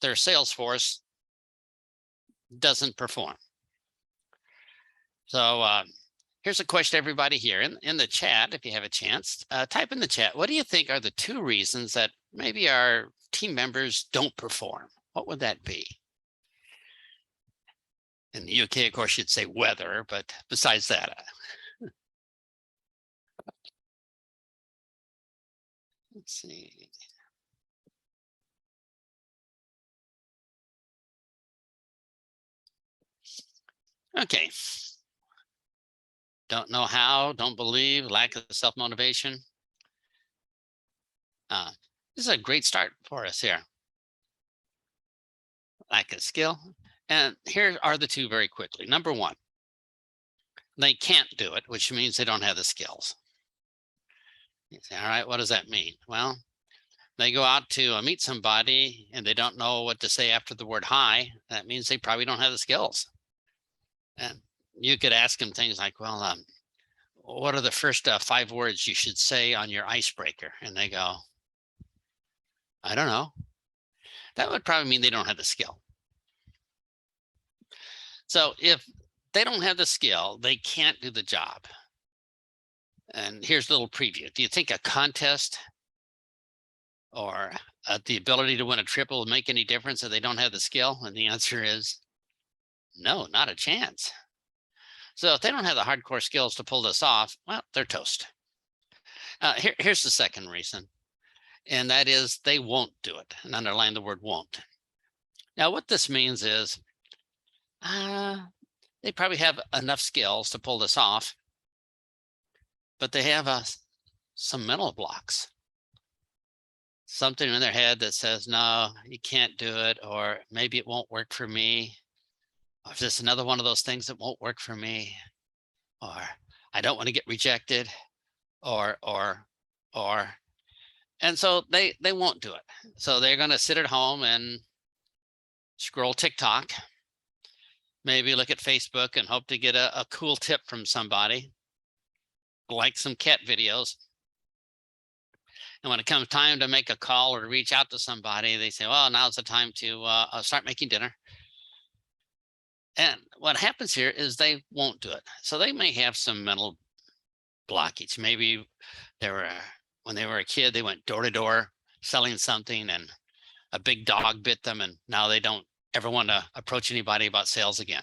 their sales force doesn't perform. So here's a question, everybody here in the chat. If you have a chance, type in the chat. What do you think are the 2 reasons that maybe our team members don't perform? What would that be? In the UK, of course, you'd say weather, but besides that, let's see. Okay. Don't know how, don't believe, lack of self-motivation. This is a great start for us here. Lack of skill. And here are the 2 very quickly. Number 1, they can't do it, which means they don't have the skills. You say, all right, what does that mean? Well, they go out to meet somebody and they don't know what to say after the word hi. That means they probably don't have the skills. And you could ask them things like, well, what are the first 5 words you should say on your icebreaker? And they go, I don't know. That would probably mean they don't have the skill. So if they don't have the skill, they can't do the job. And here's a little preview. Do you think a contest or the ability to win a trip will make any difference if they don't have the skill? And the answer is no, not a chance. So if they don't have the hardcore skills to pull this off, well, they're toast. Here's the second reason, and that is they won't do it, and underline the word won't. Now, what this means is they probably have enough skills to pull this off, but they have some mental blocks. Something in their head that says, no, you can't do it, or maybe it won't work for me. Or is this another one of those things that won't work for me? Or I don't want to get rejected, or. And so they won't do it. So they're going to sit at home and scroll TikTok, maybe look at Facebook and hope to get a cool tip from somebody, like some cat videos. And when it comes time to make a call or to reach out to somebody, they say, well, now's the time to start making dinner. And what happens here is they won't do it. So they may have some mental blockage. Maybe when they were a kid, they went door to door selling something and a big dog bit them, and now they don't ever want to approach anybody about sales again.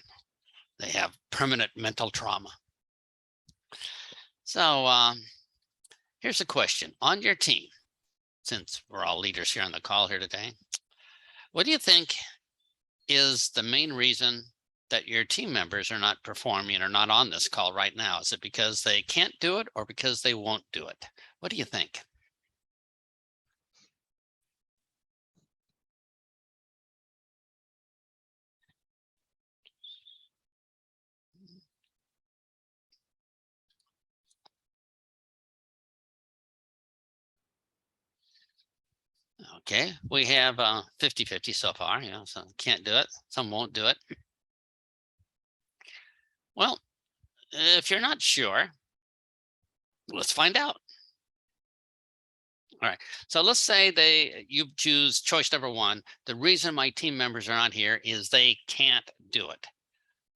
They have permanent mental trauma. So here's a question on your team, since we're all leaders here on the call here today. What do you think is the main reason that your team members are not performing or not on this call right now? Is it because they can't do it or because they won't do it? What do you think? Okay, we have 50-50 so far. Some can't do it, some won't do it. Well, if you're not sure, let's find out. All right, so let's say you choose choice number 1. The reason my team members are not here is they can't do it.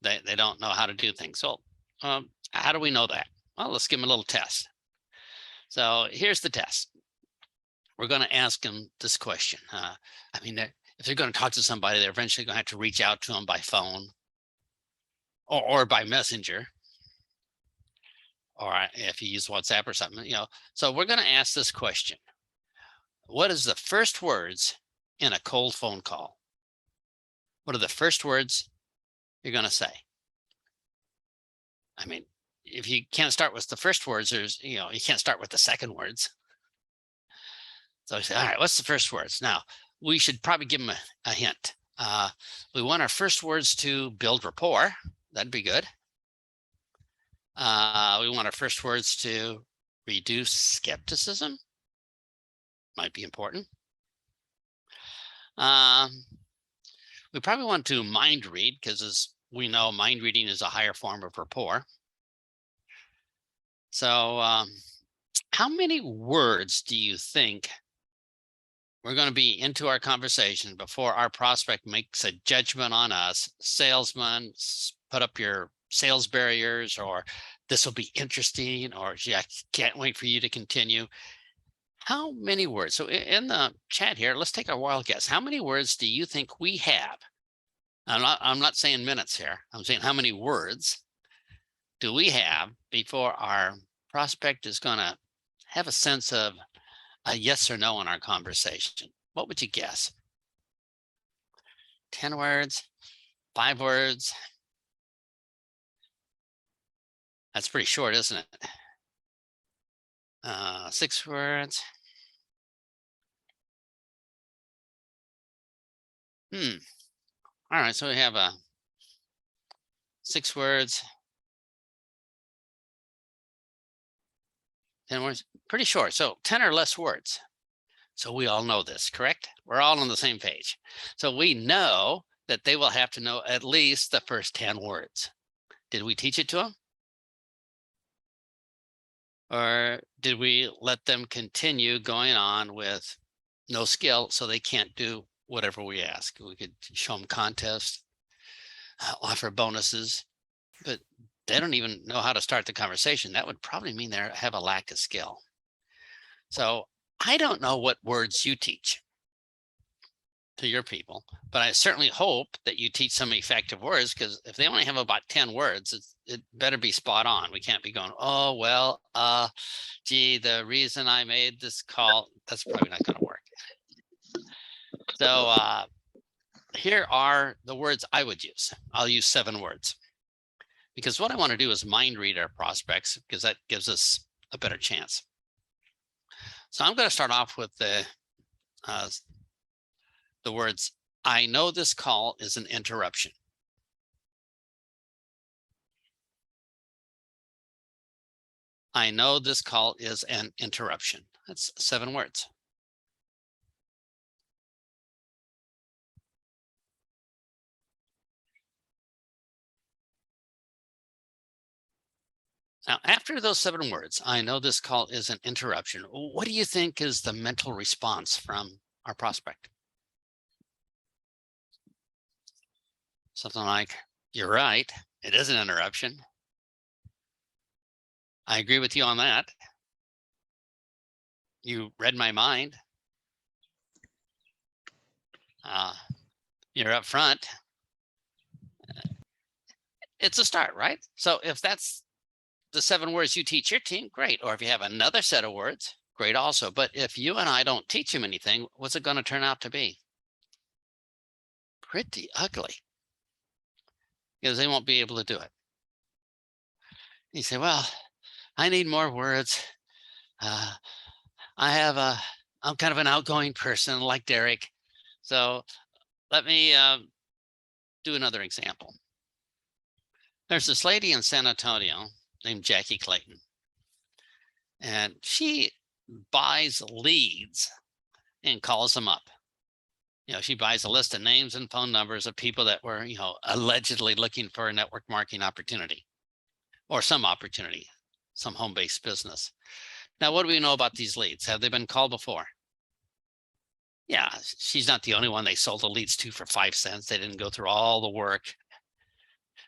They don't know how to do things. So how do we know that? Well, let's give them a little test. So here's the test. We're going to ask them this question. If they're going to talk to somebody, they're eventually going to have to reach out to them by phone or by messenger, or if you use WhatsApp or something, So we're going to ask this question. What is the first words in a cold phone call? What are the first words you're going to say? If you can't start with the first words, you can't start with the second words. So I say, all right, what's the first words? Now, we should probably give them a hint. We want our first words to build rapport. That'd be good. We want our first words to reduce skepticism. Might be important. We probably want to mind read, because as we know, mind reading is a higher form of rapport. So how many words do you think we're going to be into our conversation before our prospect makes a judgment on us. Salesman, put up your sales barriers, or this will be interesting, or gee, I can't wait for you to continue. How many words? So in the chat here, let's take a wild guess. How many words do you think we have? I'm not saying minutes here. I'm saying how many words do we have before our prospect is going to have a sense of a yes or no in our conversation? What would you guess? 10 words, 5 words? That's pretty short, isn't it? 6 words. All right, so we have 6 words, 10 words, pretty short. So 10 or less words. So we all know this, correct? We're all on the same page. So we know that they will have to know at least the first 10 words. Did we teach it to them? Or did we let them continue going on with no skill so they can't do whatever we ask? We could show them contests, offer bonuses, but they don't even know how to start the conversation. That would probably mean they have a lack of skill. So I don't know what words you teach to your people, but I certainly hope that you teach some effective words, because if they only have about 10 words, it better be spot on. We can't be going, oh, well, gee, the reason I made this call, that's probably not going to work. So here are the words I would use. I'll use 7 words, because what I want to do is mind read our prospects, because that gives us a better chance. So I'm going to start off with the words, I know this call is an interruption. I know this call is an interruption. That's 7 words. Now, after those 7 words, I know this call is an interruption. What do you think is the mental response from our prospect? Something like, you're right, it is an interruption. I agree with you on that. You read my mind. You're up front. It's a start, right? So if that's the 7 words you teach your team, great. Or if you have another set of words, great also. But if you and I don't teach them anything, what's it going to turn out to be? Pretty ugly, because they won't be able to do it. You say, well, I need more words. I'm kind of an outgoing person like Derek. So let me do another example. There's this lady in San Antonio named Jackie Clayton, and she buys leads and calls them up. She buys a list of names and phone numbers of people that were, allegedly looking for a network marketing opportunity or some opportunity, some home-based business. Now, what do we know about these leads? Have they been called before? Yeah, she's not the only one they sold the leads to for 5 cents. They didn't go through all the work.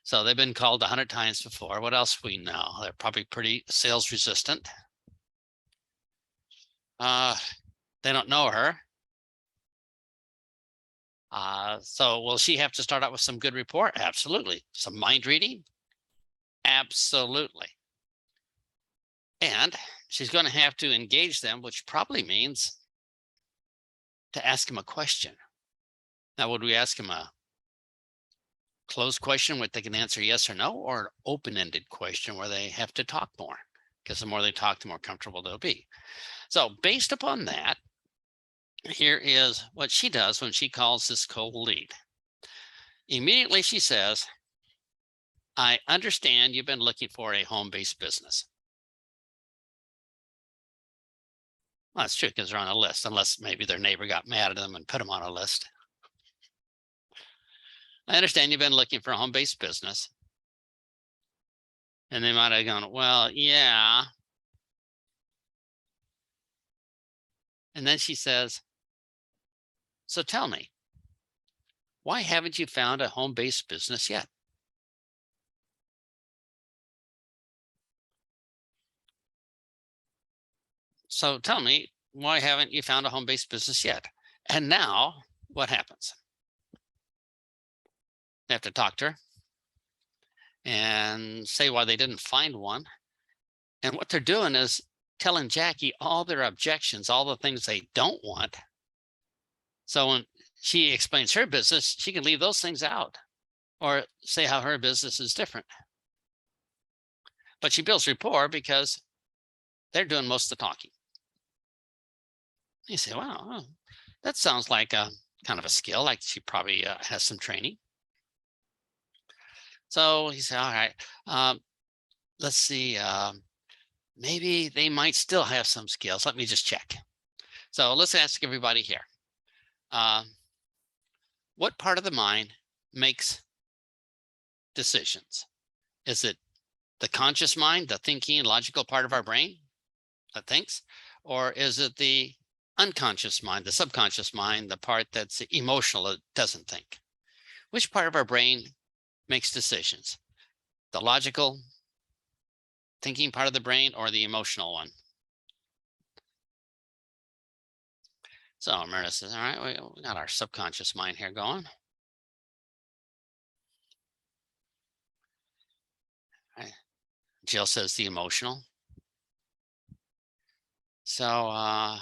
So they've been called 100 times before. What else we know? They're probably pretty sales resistant. They don't know her. So will she have to start out with some good rapport? Absolutely. Some mind reading? Absolutely. And she's going to have to engage them, which probably means to ask them a question. Now, would we ask them a closed question where they can answer yes or no, or an open-ended question where they have to talk more? Because the more they talk, the more comfortable they'll be. So based upon that, here is what she does when she calls this cold lead. Immediately she says, I understand you've been looking for a home-based business. Well, that's true, because they're on a list, unless maybe their neighbor got mad at them and put them on a list. I understand you've been looking for a home-based business. And they might have gone, well, yeah. And then she says, So tell me, why haven't you found a home-based business yet? So tell me, why haven't you found a home-based business yet? And now what happens? They have to talk to her and say why they didn't find one. And what they're doing is telling Jackie all their objections, all the things they don't want. So when she explains her business, she can leave those things out or say how her business is different. But she builds rapport because they're doing most of the talking. You say, wow, that sounds like a kind of a skill, like she probably has some training. So he said, all right, let's see, maybe they might still have some skills. Let me just check. So let's ask everybody here. What part of the mind makes decisions? Is it the conscious mind, the thinking, logical part of our brain that thinks? Or is it the unconscious mind, the subconscious mind, the part that's emotional, that doesn't think? Which part of our brain makes decisions? The logical thinking part of the brain or the emotional one? So Myrna says, all right, we got our subconscious mind here going. Jill says the emotional. So, all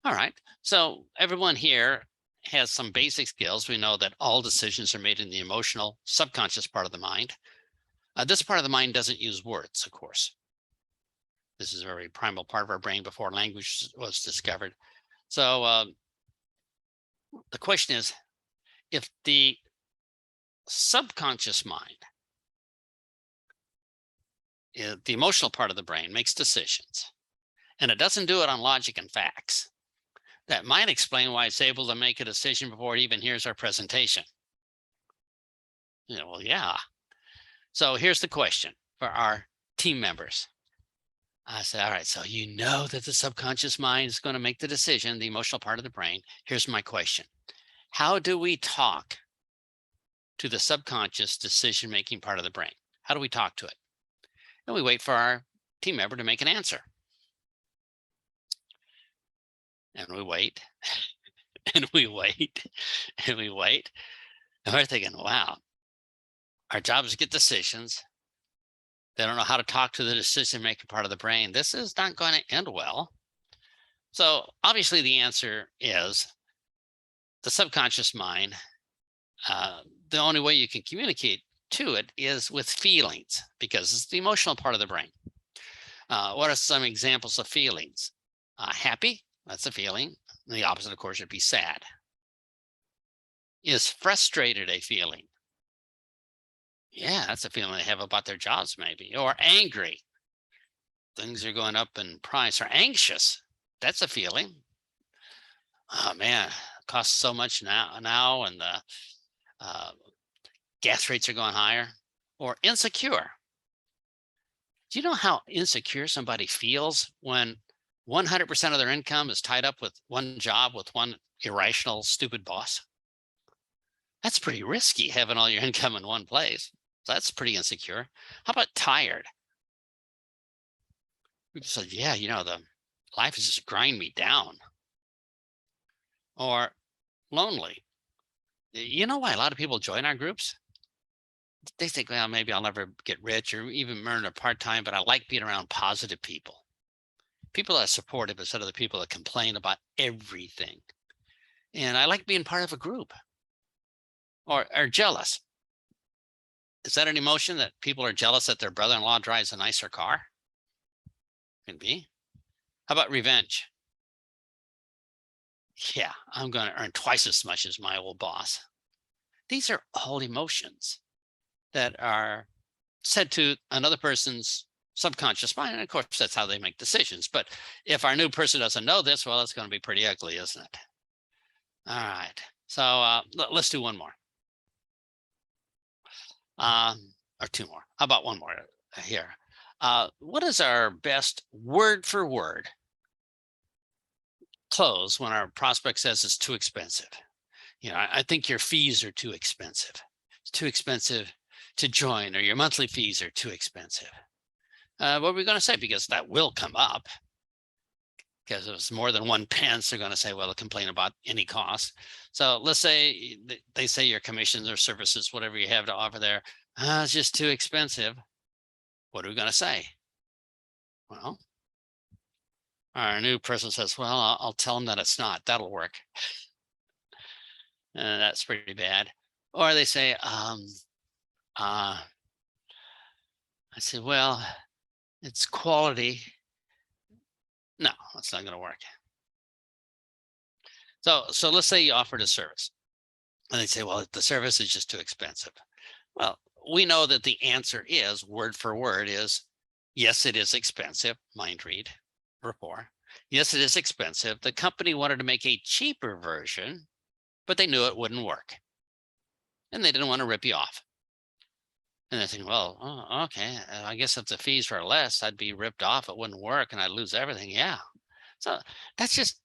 right. So everyone here has some basic skills. We know that all decisions are made in the emotional subconscious part of the mind. This part of the mind doesn't use words, of course. This is a very primal part of our brain before language was discovered. So the question is, if the subconscious mind, the emotional part of the brain, makes decisions, and it doesn't do it on logic and facts, that might explain why it's able to make a decision before it even hears our presentation. Well, yeah. So here's the question for our team members. I said, all right, so you know that the subconscious mind is going to make the decision, the emotional part of the brain. Here's my question. How do we talk to the subconscious decision-making part of the brain? How do we talk to it? And we wait for our team member to make an answer. And we wait, and we wait, and we wait. And we're thinking, wow, our job is to get decisions. They don't know how to talk to the decision-making part of the brain. This is not going to end well. So obviously the answer is the subconscious mind. The only way you can communicate to it is with feelings, because it's the emotional part of the brain. What are some examples of feelings? Happy, that's a feeling. The opposite, of course, would be sad. Is frustrated a feeling? Yeah, that's a feeling they have about their jobs, maybe. Or angry. Things are going up in price. Or anxious. That's a feeling. Oh man, it costs so much now, and the gas rates are going higher. Or insecure. Do you know how insecure somebody feels when 100% of their income is tied up with one job, with one irrational, stupid boss? That's pretty risky, having all your income in one place. So that's pretty insecure. How about tired? People said, yeah, the life is just grind me down. Or lonely. You know why a lot of people join our groups? They think, well, maybe I'll never get rich or even earn a part-time, but I like being around positive people. People that are supportive instead of the people that complain about everything. And I like being part of a group. Or jealous. Is that an emotion, that people are jealous that their brother-in-law drives a nicer car? Can be. How about revenge? Yeah, I'm going to earn twice as much as my old boss. These are all emotions that are said to another person's subconscious mind. And of course, that's how they make decisions. But if our new person doesn't know this, well, it's going to be pretty ugly, isn't it? All right. So let's do one more. Or two more. How about one more here? What is our best word for word close when our prospect says it's too expensive? I think your fees are too expensive. It's too expensive to join, or your monthly fees are too expensive. What are we going to say? Because that will come up. Because if it's more than 1 pence, they're going to say, well, complain about any cost. So let's say they say your commissions or services, whatever you have to offer there, it's just too expensive. What are we going to say? Well, our new person says, well, I'll tell them that it's not. That'll work. That's pretty bad. Or they say, I say, well, it's quality. No, that's not going to work. So let's say you offered a service and they say, well, the service is just too expensive. Well, we know that the answer is word for word is, yes, it is expensive. Mind read, rapport. Yes, it is expensive. The company wanted to make a cheaper version, but they knew it wouldn't work. And they didn't want to rip you off. And they think, well, okay, I guess if the fees were less, I'd be ripped off. It wouldn't work and I'd lose everything. Yeah. So that's just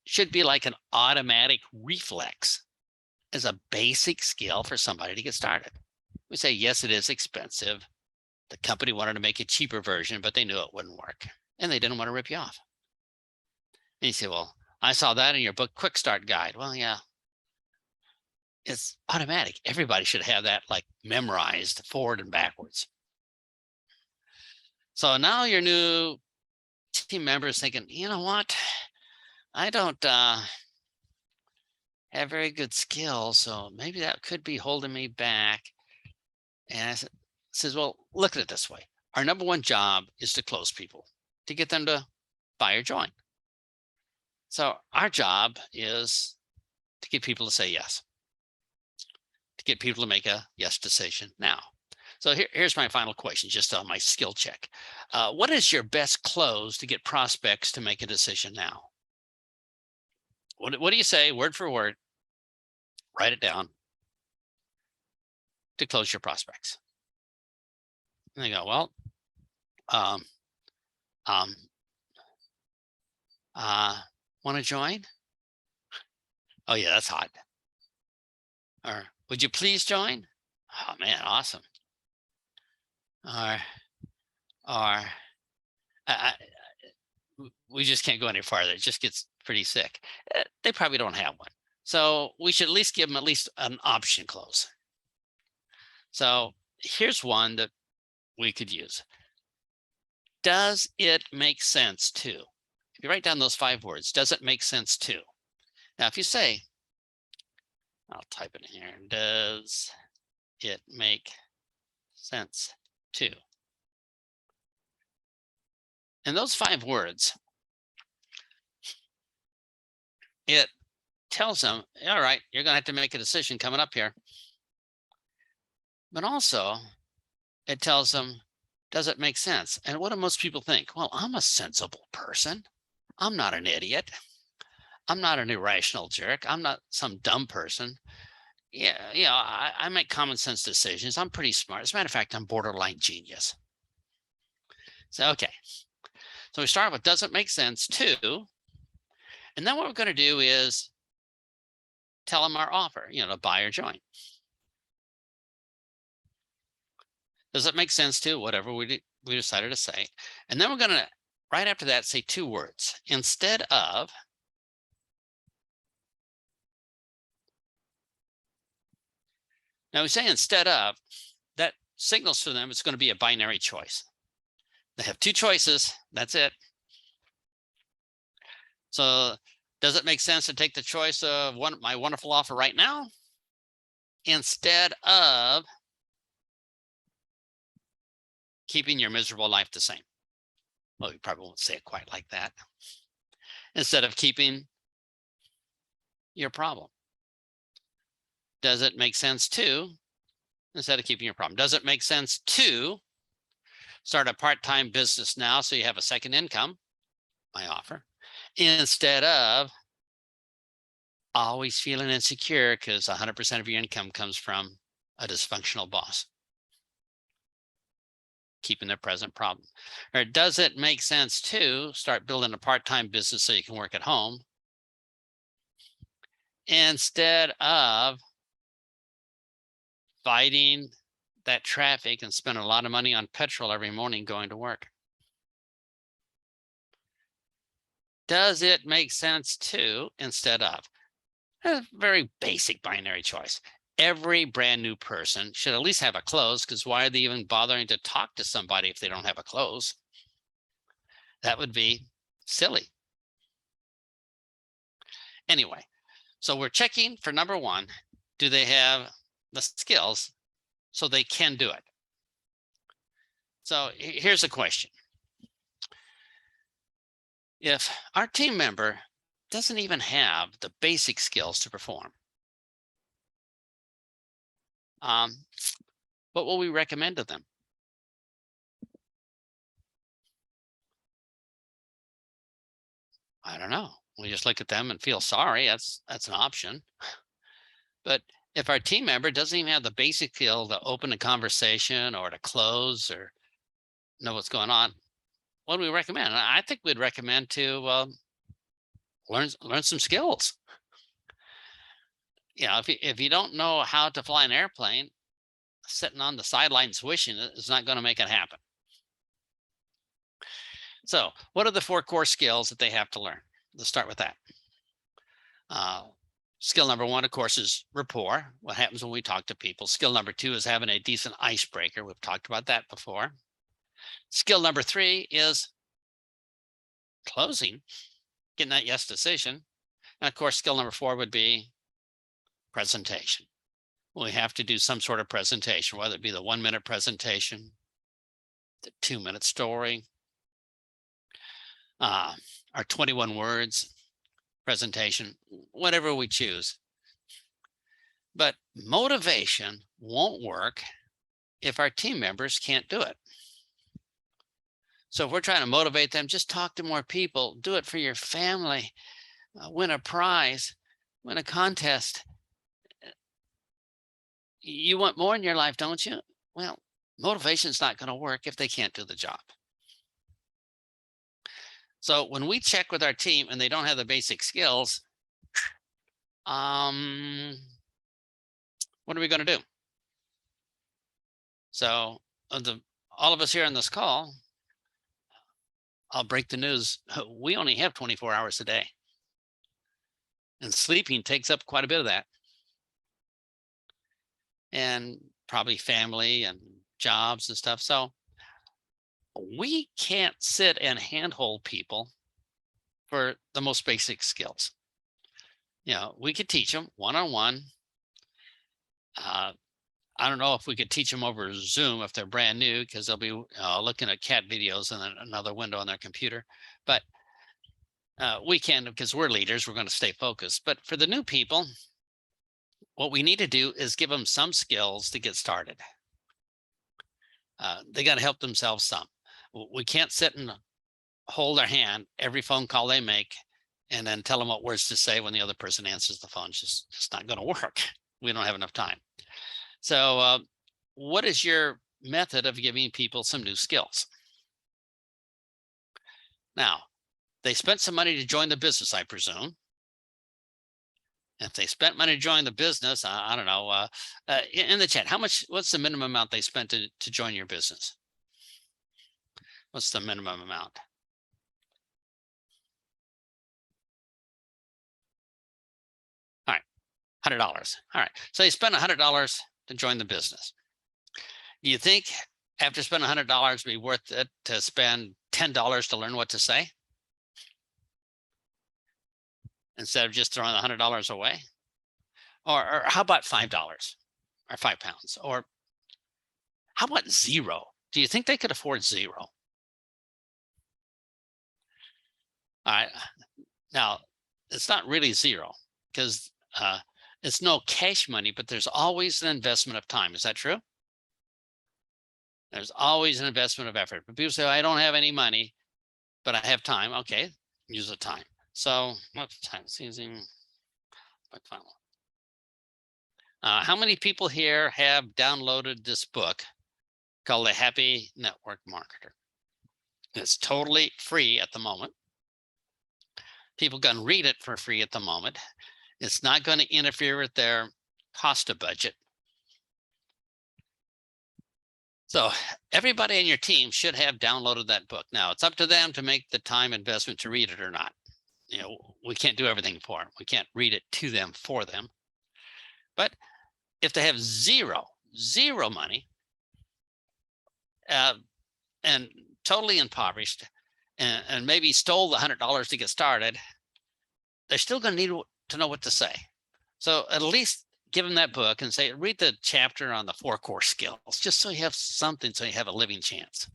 should be like an automatic reflex as a basic skill for somebody to get started. We say, yes, it is expensive. The company wanted to make a cheaper version, but they knew it wouldn't work. And they didn't want to rip you off. And you say, well, I saw that in your book, Quick Start Guide. Well, yeah, it's automatic. Everybody should have that like memorized forward and backwards. So now your new team member is thinking, you know what? I don't have very good skills, so maybe that could be holding me back. And I says, well, look at it this way. Our number one job is to close people, to get them to buy or join. So our job is to get people to say yes, to get people to make a yes decision now. So here's my final question, just on my skill check. What is your best close to get prospects to make a decision now? What do you say, word for word? Write it down to close your prospects. And they go, well, want to join? Oh yeah, that's hot. Or would you please join? Oh man, awesome. Or we just can't go any farther. It just gets pretty sick. They probably don't have one. So we should at least give them at least an option close. So here's one that we could use. Does it make sense to? If you write down those 5 words, does it make sense to? Now, if you say, I'll type it in here. Does it make sense to? And those 5 words, it tells them, all right, you're going to have to make a decision coming up here. But also, it tells them, does it make sense? And what do most people think? Well, I'm a sensible person. I'm not an idiot. I'm not an irrational jerk. I'm not some dumb person. Yeah, I make common sense decisions. I'm pretty smart. As a matter of fact, I'm borderline genius. So, okay. So we start with, does it make sense to? And then what we're going to do is tell them our offer, to buy or join. Does it make sense to? Whatever we decided to say. And then we're going to, right after that, say 2 words. Instead of. Now we say instead of, that signals to them it's going to be a binary choice. They have 2 choices. That's it. So does it make sense to take the choice of my wonderful offer right now instead of keeping your miserable life the same? Well, you probably won't say it quite like that. Instead of keeping your problem. Does it make sense to, instead of keeping your problem, does it make sense to start a part-time business now so you have a second income, my offer, instead of always feeling insecure because 100% of your income comes from a dysfunctional boss keeping their present problem? Or does it make sense to start building a part-time business so you can work at home instead of fighting that traffic and spending a lot of money on petrol every morning going to work? Does it make sense to, instead of? A very basic binary choice. Every brand new person should at least have a close, because why are they even bothering to talk to somebody if they don't have a close? That would be silly. Anyway, so we're checking for number one, do they have the skills so they can do it? So here's a question. If our team member doesn't even have the basic skills to perform, what will we recommend to them? I don't know. We just look at them and feel sorry. That's an option. But if our team member doesn't even have the basic skill to open a conversation or to close or know what's going on, what do we recommend? I think we'd recommend to learn some skills. If you don't know how to fly an airplane, sitting on the sidelines wishing is not going to make it happen. So what are the 4 core skills that they have to learn? Let's start with that. Skill number 1, of course, is rapport. What happens when we talk to people? Skill number 2 is having a decent icebreaker. We've talked about that before. Skill number 3 is closing, getting that yes decision. And of course, skill number 4 would be presentation. We have to do some sort of presentation, whether it be the 1-minute presentation, the 2-minute story, our 21 words presentation, whatever we choose. But motivation won't work if our team members can't do it. So if we're trying to motivate them, just talk to more people, do it for your family, win a prize, win a contest. You want more in your life, don't you? Well, motivation's not going to work if they can't do the job. So when we check with our team and they don't have the basic skills, what are we going to do? So all of us here on this call, I'll break the news. We only have 24 hours a day. And sleeping takes up quite a bit of that. And probably family and jobs and stuff. So we can't sit and handhold people for the most basic skills. We could teach them one-on-one. I don't know if we could teach them over Zoom if they're brand new, because they'll be looking at cat videos and then another window on their computer. But we can, because we're leaders, we're going to stay focused. But for the new people, what we need to do is give them some skills to get started. They got to help themselves some. We can't sit and hold their hand every phone call they make and then tell them what words to say when the other person answers the phone. It's just not going to work. We don't have enough time. So what is your method of giving people some new skills? Now, they spent some money to join the business, I presume. If they spent money to join the business, I don't know, in the chat, what's the minimum amount they spent to join your business? What's the minimum amount? All right, $100. All right, so they spent $100 to join the business. Do you think after spending $100 it'd be worth it to spend $10 to learn what to say, instead of just throwing the $100 away? Or how about $5 or £5? Or how about zero? Do you think they could afford zero? All right. Now, it's not really zero, because it's no cash money, but there's always an investment of time. Is that true? There's always an investment of effort. But people say, I don't have any money, but I have time. Okay, use the time. So what's time? How many people here have downloaded this book called The Happy Network Marketer? It's totally free at the moment. People can read it for free at the moment. It's not going to interfere with their cost of budget. So everybody in your team should have downloaded that book. Now it's up to them to make the time investment to read it or not. We can't do everything for them. We can't read it to them for them. But if they have zero money, and totally impoverished, and maybe stole the $100 to get started, they're still going to need to know what to say. So at least give them that book and say, read the chapter on the 4 core skills, just so you have something, so you have a living chance.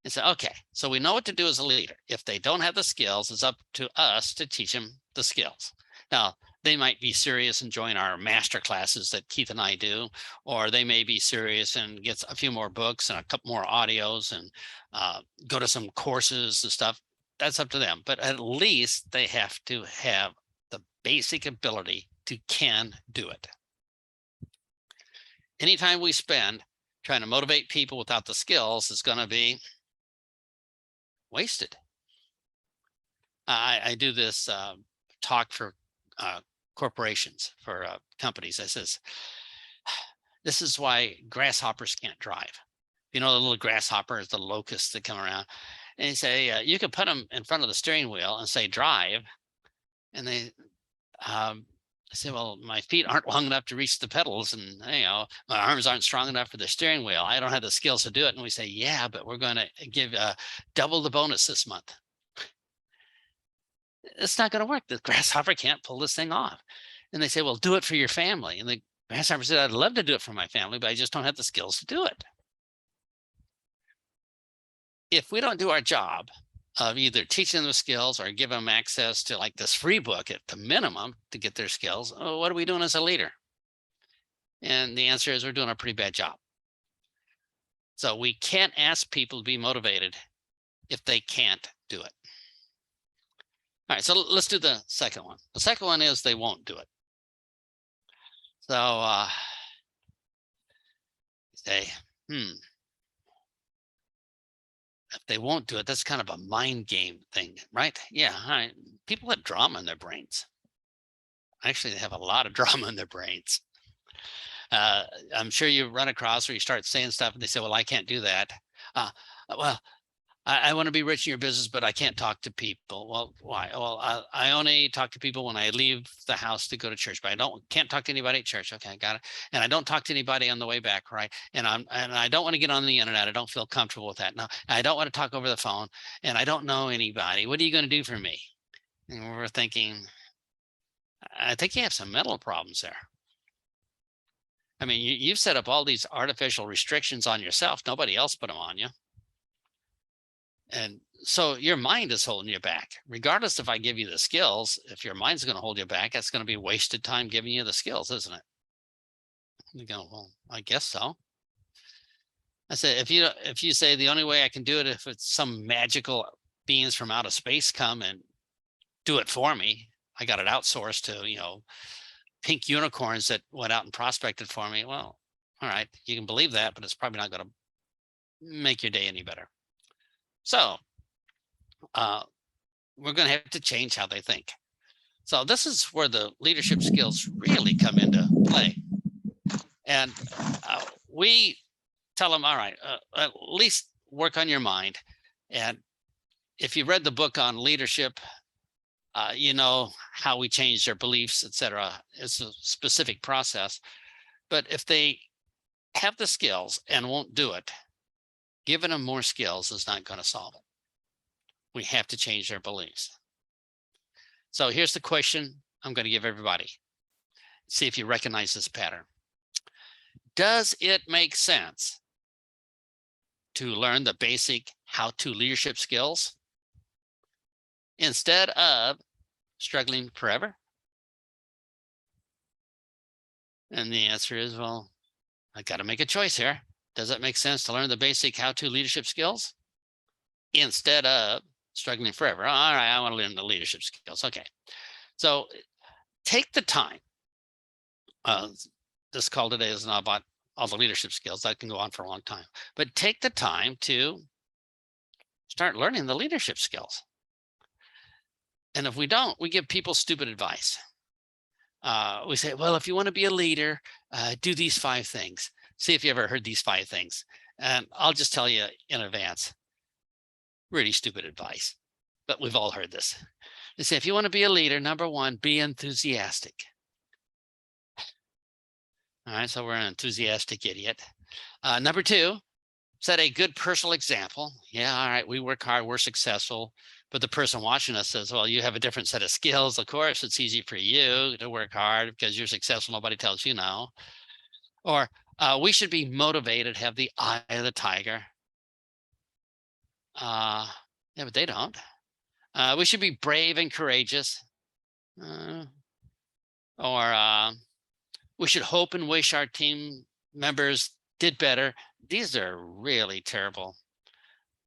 And say, okay, so we know what to do as a leader. If they don't have the skills, it's up to us to teach them the skills. Now, they might be serious and join our master classes that Keith and I do, or they may be serious and get a few more books and a couple more audios and go to some courses and stuff. That's up to them. But at least they have to have the basic ability to can do it. Anytime we spend trying to motivate people without the skills is going to be wasted. I do this talk for corporations, for companies. I says, this is why grasshoppers can't drive. The little grasshoppers, the locusts that come around, and you say, you can put them in front of the steering wheel and say, drive. And they say, well, my feet aren't long enough to reach the pedals, and my arms aren't strong enough for the steering wheel. I don't have the skills to do it. And we say, yeah, but we're going to give double the bonus this month. It's not going to work. The grasshopper can't pull this thing off. And they say, well, do it for your family. And the grasshopper said, I'd love to do it for my family, but I just don't have the skills to do it. If we don't do our job of either teaching them the skills or give them access to like this free book at the minimum to get their skills, what are we doing as a leader? And the answer is we're doing a pretty bad job. So we can't ask people to be motivated if they can't do it. All right, so let's do the second one. The second one is they won't do it. So say, if they won't do it, that's kind of a mind game thing, right? Yeah, people have drama in their brains. Actually, they have a lot of drama in their brains. I'm sure you run across where you start saying stuff and they say, well, I can't do that. Well, I want to be rich in your business, but I can't talk to people. Well, why? Well, I only talk to people when I leave the house to go to church, but can't talk to anybody at church. Okay, I got it. And I don't talk to anybody on the way back, right? And I don't want to get on the internet. I don't feel comfortable with that. No, I don't want to talk over the phone, and I don't know anybody. What are you going to do for me? And we're thinking, I think you have some mental problems there. I mean, you've set up all these artificial restrictions on yourself. Nobody else put them on you. And so your mind is holding you back. Regardless if I give you the skills, if your mind's going to hold you back, that's going to be wasted time giving you the skills, isn't it? You go, well, I guess so. I said, if you say the only way I can do it if it's some magical beings from outer space come and do it for me, I got it outsourced to, pink unicorns that went out and prospected for me. Well, all right, you can believe that, but it's probably not going to make your day any better. So we're going to have to change how they think. So this is where the leadership skills really come into play. And we tell them, all right, at least work on your mind. And if you read the book on leadership, you know how we change their beliefs, etc. It's a specific process. But if they have the skills and won't do it, giving them more skills is not going to solve it. We have to change their beliefs. So here's the question I'm going to give everybody. See if you recognize this pattern. Does it make sense to learn the basic how-to leadership skills instead of struggling forever? And the answer is, well, I got to make a choice here. Does it make sense to learn the basic how-to leadership skills instead of struggling forever? All right, I want to learn the leadership skills. Okay, so take the time. This call today is not about all the leadership skills. That can go on for a long time. But take the time to start learning the leadership skills. And if we don't, we give people stupid advice. We say, well, if you want to be a leader, do these 5 things. See if you ever heard these 5 things. And I'll just tell you in advance, really stupid advice, but we've all heard this. They say, if you want to be a leader, number 1, be enthusiastic. All right, so we're an enthusiastic idiot. Number 2, set a good personal example. Yeah, all right, we work hard, we're successful, but the person watching us says, well, you have a different set of skills. Of course, it's easy for you to work hard because you're successful. Nobody tells you no. Or we should be motivated, have the eye of the tiger. Yeah, but they don't. We should be brave and courageous. Or we should hope and wish our team members did better. These are really terrible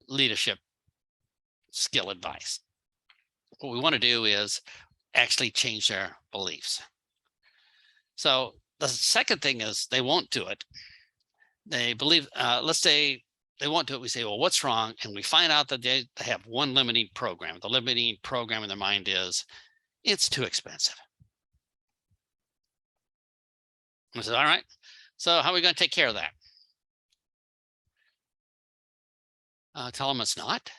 leadership skill advice. What we want to do is actually change their beliefs. So the second thing is they won't do it. They believe, let's say they won't do it. We say, well, what's wrong? And we find out that they have one limiting program. The limiting program in their mind is, it's too expensive. I said, all right, so how are we going to take care of that? Tell them it's not.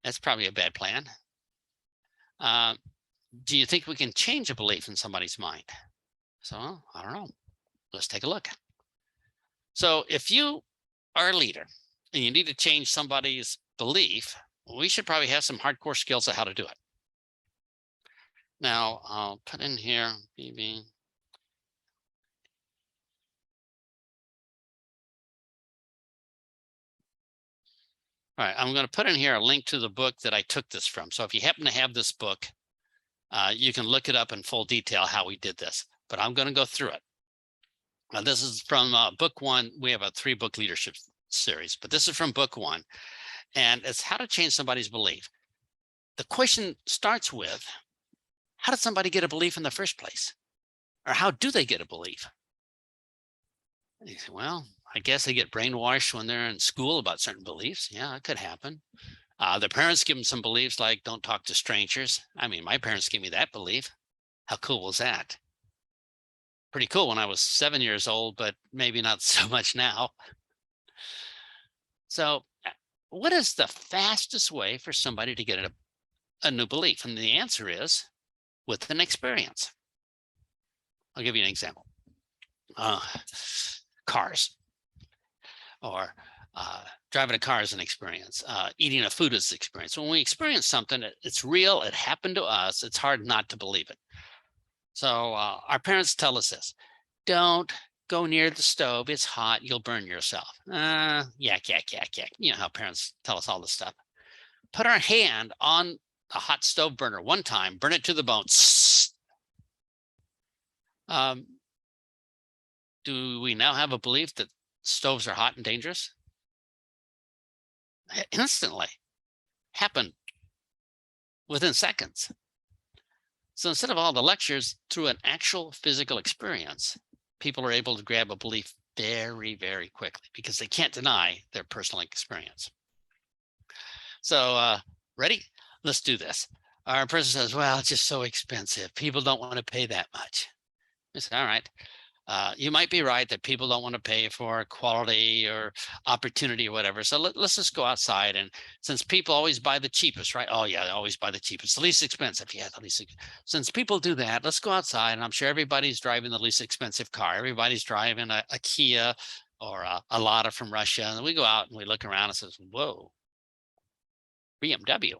That's probably a bad plan. Do you think we can change a belief in somebody's mind? So, well, I don't know. Let's take a look. So if you are a leader and you need to change somebody's belief, we should probably have some hardcore skills of how to do it. Now, I'll put in here, BB. All right, I'm going to put in here a link to the book that I took this from. So if you happen to have this book, you can look it up in full detail how we did this, but I'm going to go through it. Now, this is from book 1. We have a 3-book leadership series, but this is from book 1, and it's how to change somebody's belief. The question starts with, how did somebody get a belief in the first place? Or how do they get a belief? And you say, well, I guess they get brainwashed when they're in school about certain beliefs. Yeah, that could happen. Their parents give them some beliefs like don't talk to strangers. I mean, my parents gave me that belief. How cool was that? Pretty cool when I was 7 years old, but maybe not so much now. So what is the fastest way for somebody to get a new belief? And the answer is with an experience. I'll give you an example. Cars, or driving a car is an experience. Eating a food is an experience. When we experience something, it's real, it happened to us, it's hard not to believe it. So our parents tell us this: don't go near the stove, it's hot, you'll burn yourself. Yak. You know how parents tell us all this stuff. Put our hand on a hot stove burner one time, burn it to the bone. Do we now have a belief that stoves are hot and dangerous? Instantly. Happened within seconds. So instead of all the lectures, through an actual physical experience, people are able to grab a belief very, very quickly because they can't deny their personal experience. So ready? Let's do this. Our person says, well, it's just so expensive. People don't want to pay that much. I said, all right. You might be right that people don't want to pay for quality or opportunity or whatever. So let's just go outside. And since people always buy the cheapest, right? Oh, yeah, they always buy the cheapest, the least expensive. Yeah, the least. Since people do that, let's go outside. And I'm sure everybody's driving the least expensive car. Everybody's driving a Kia or a Lada from Russia. And we go out and we look around and says, whoa, BMW.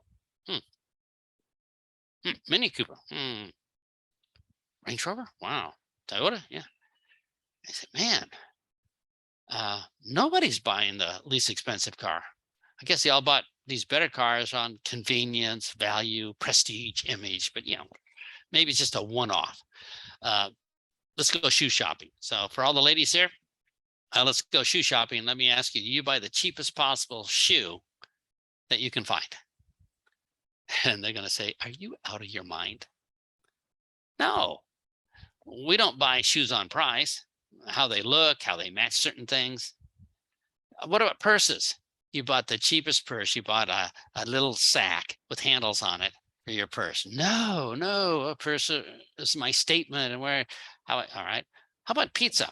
Mini Cooper. Range Rover. Wow. Toyota. Yeah. I said, man, nobody's buying the least expensive car. I guess they all bought these better cars on convenience, value, prestige, image, but maybe it's just a one-off. Let's go shoe shopping. So for all the ladies here, let's go shoe shopping. Let me ask you, do you buy the cheapest possible shoe that you can find? And they're going to say, are you out of your mind? No, we don't buy shoes on price. How they look, how they match certain things. What about purses? You bought the cheapest purse. You bought a little sack with handles on it. for your purse. No, a purse is my statement. And all right. How about pizza?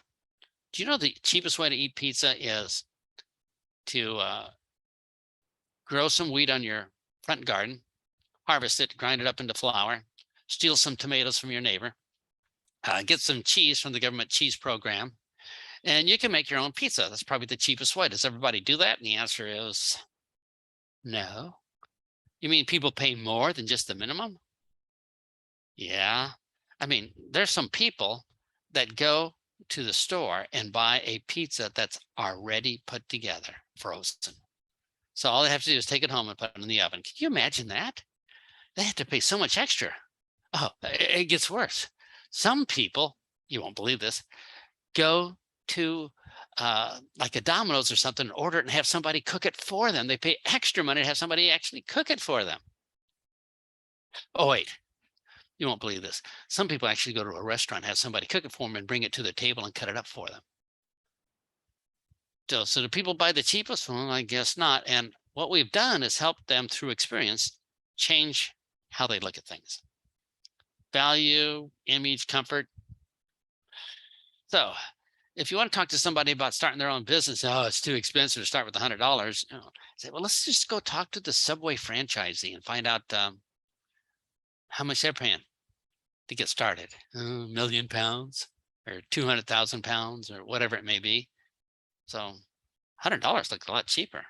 Do you know the cheapest way to eat pizza is to grow some wheat on your front garden, harvest it, grind it up into flour, steal some tomatoes from your neighbor, get some cheese from the government cheese program, and you can make your own pizza. That's probably the cheapest way. Does everybody do that? And the answer is no. You mean people pay more than just the minimum? Yeah. I mean, there's some people that go to the store and buy a pizza that's already put together, frozen. So all they have to do is take it home and put it in the oven. Can you imagine that? They have to pay so much extra. Oh, it gets worse. Some people, you won't believe this, go to like a Domino's or something, and order it and have somebody cook it for them. They pay extra money to have somebody actually cook it for them. Oh, wait, you won't believe this. Some people actually go to a restaurant, have somebody cook it for them and bring it to their table and cut it up for them. So do people buy the cheapest one? I guess not. And what we've done is help them through experience change how they look at things. Value, image, comfort. So if you want to talk to somebody about starting their own business, oh, it's too expensive to start with $100. Say, well, let's just go talk to the Subway franchisee and find out how much they're paying to get started. £1,000,000 or 200,000 pounds or whatever it may be. So $100 looks a lot cheaper.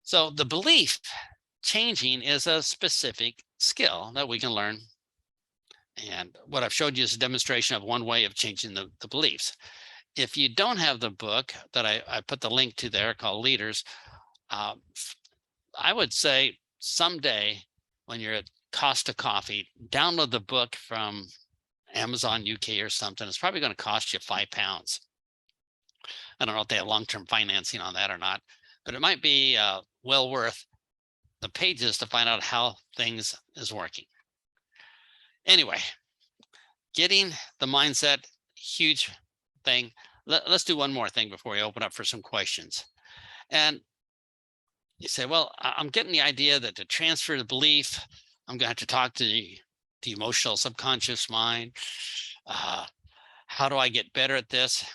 So the belief changing is a specific skill that we can learn. And what I've showed you is a demonstration of one way of changing the beliefs. If you don't have the book that I put the link to there called Leaders, I would say someday when you're at Costa Coffee, download the book from Amazon UK or something. It's probably going to cost you £5. I don't know if they have long-term financing on that or not, but it might be well worth the pages to find out how things is working. Anyway, getting the mindset, huge thing. Let's do one more thing before we open up for some questions. And you say, well, I'm getting the idea that to transfer the belief, I'm going to have to talk to the emotional subconscious mind. How do I get better at this?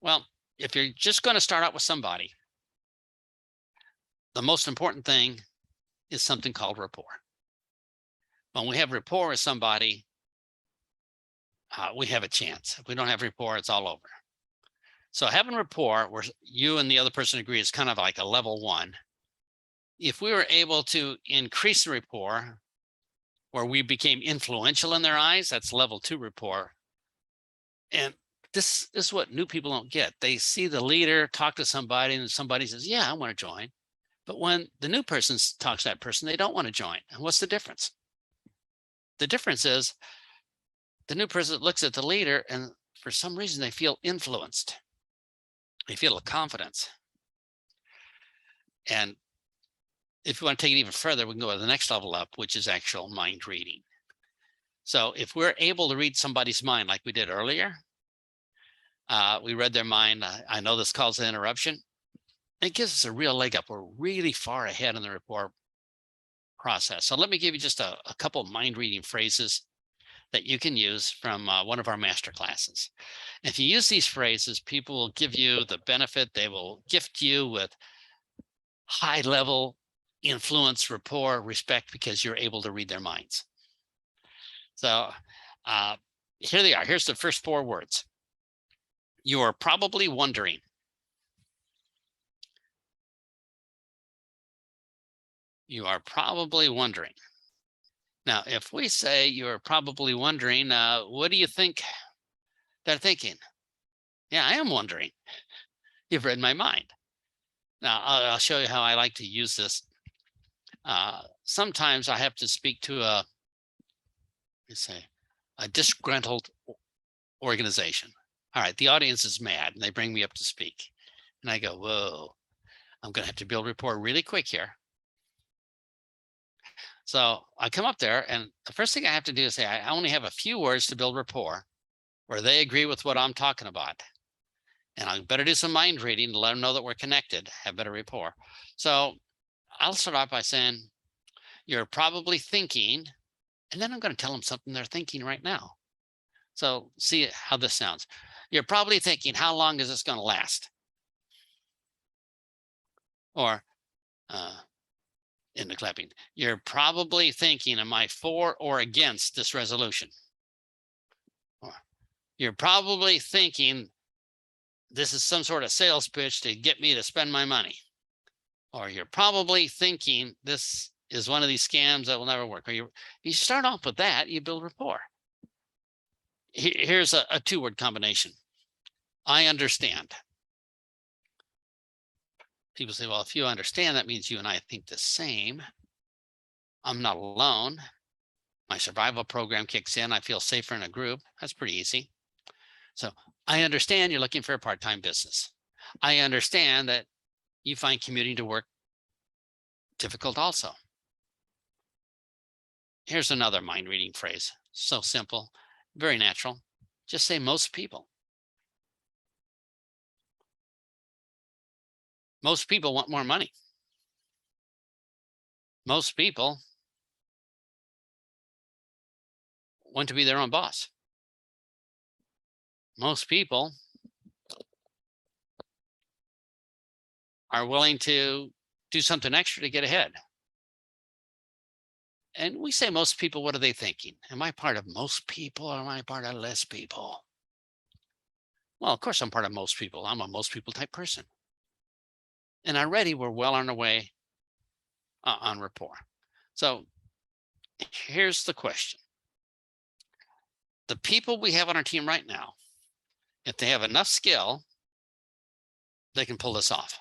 Well, if you're just going to start out with somebody, the most important thing is something called rapport. When we have rapport with somebody, we have a chance. If we don't have rapport, it's all over. So having rapport where you and the other person agree is kind of like a level 1. If we were able to increase the rapport where we became influential in their eyes, that's level 2 rapport. And this is what new people don't get. They see the leader talk to somebody and somebody says, yeah, I want to join. But when the new person talks to that person, they don't want to join. And what's the difference? The difference is the new person looks at the leader and for some reason they feel influenced. They feel a confidence. And if you want to take it even further, we can go to the next level up, which is actual mind reading. So if we're able to read somebody's mind like we did earlier, we read their mind. I know this causes an interruption. It gives us a real leg up. We're really far ahead in the rapport process. So let me give you just a couple of mind reading phrases that you can use from one of our master classes. If you use these phrases, people will give you the benefit. They will gift you with high level influence, rapport, respect, because you're able to read their minds. So here they are. Here's the first 4 words. You are probably wondering. You are probably wondering. Now, if we say you're probably wondering, what do you think they're thinking? Yeah, I am wondering. You've read my mind. Now, I'll show you how I like to use this. Sometimes I have to speak to a disgruntled organization. All right, the audience is mad and they bring me up to speak. And I go, whoa, I'm going to have to build rapport really quick here. So I come up there and the first thing I have to do is say, I only have a few words to build rapport where they agree with what I'm talking about. And I better do some mind reading to let them know that we're connected, have better rapport. So I'll start off by saying, you're probably thinking, and then I'm going to tell them something they're thinking right now. So see how this sounds. You're probably thinking, how long is this going to last? Or in the clapping, you're probably thinking, am I for or against this resolution? Or you're probably thinking, this is some sort of sales pitch to get me to spend my money. Or you're probably thinking, this is one of these scams that will never work. Or you start off with that, you build rapport. Here's a two-word combination. I understand. People say, well, if you understand, that means you and I think the same. I'm not alone. My survival program kicks in. I feel safer in a group. That's pretty easy. So I understand you're looking for a part-time business. I understand that you find commuting to work difficult also. Here's another mind-reading phrase. So simple, very natural. Just say most people. Most people want more money. Most people want to be their own boss. Most people are willing to do something extra to get ahead. And we say most people, what are they thinking? Am I part of most people or am I part of less people? Well, of course I'm part of most people. I'm a most people type person. And already we're well on our way on rapport. So here's the question. The people we have on our team right now, if they have enough skill, they can pull this off.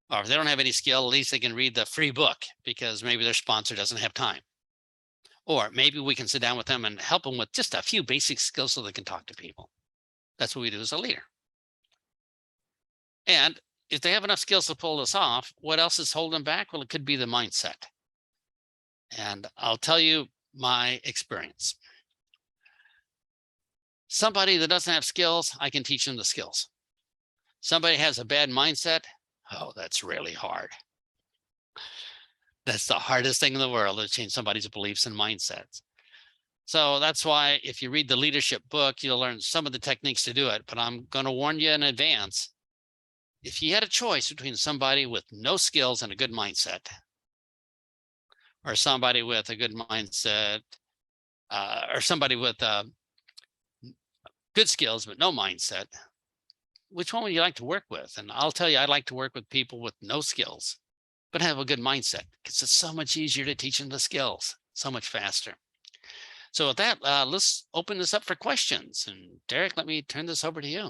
Or if they don't have any skill, at least they can read the free book because maybe their sponsor doesn't have time. Or maybe we can sit down with them and help them with just a few basic skills so they can talk to people. That's what we do as a leader. And if they have enough skills to pull this off, what else is holding them back? Well, it could be the mindset. And I'll tell you my experience. Somebody that doesn't have skills, I can teach them the skills. Somebody has a bad mindset. Oh, that's really hard. That's the hardest thing in the world, to change somebody's beliefs and mindsets. So that's why if you read the leadership book, you'll learn some of the techniques to do it. But I'm going to warn you in advance. If you had a choice between somebody with no skills and a good mindset, or somebody with a good mindset, or somebody with good skills but no mindset, which one would you like to work with? And I'll tell you, I like to work with people with no skills, but have a good mindset, because it's so much easier to teach them the skills, so much faster. So with that, let's open this up for questions. And Derek, let me turn this over to you.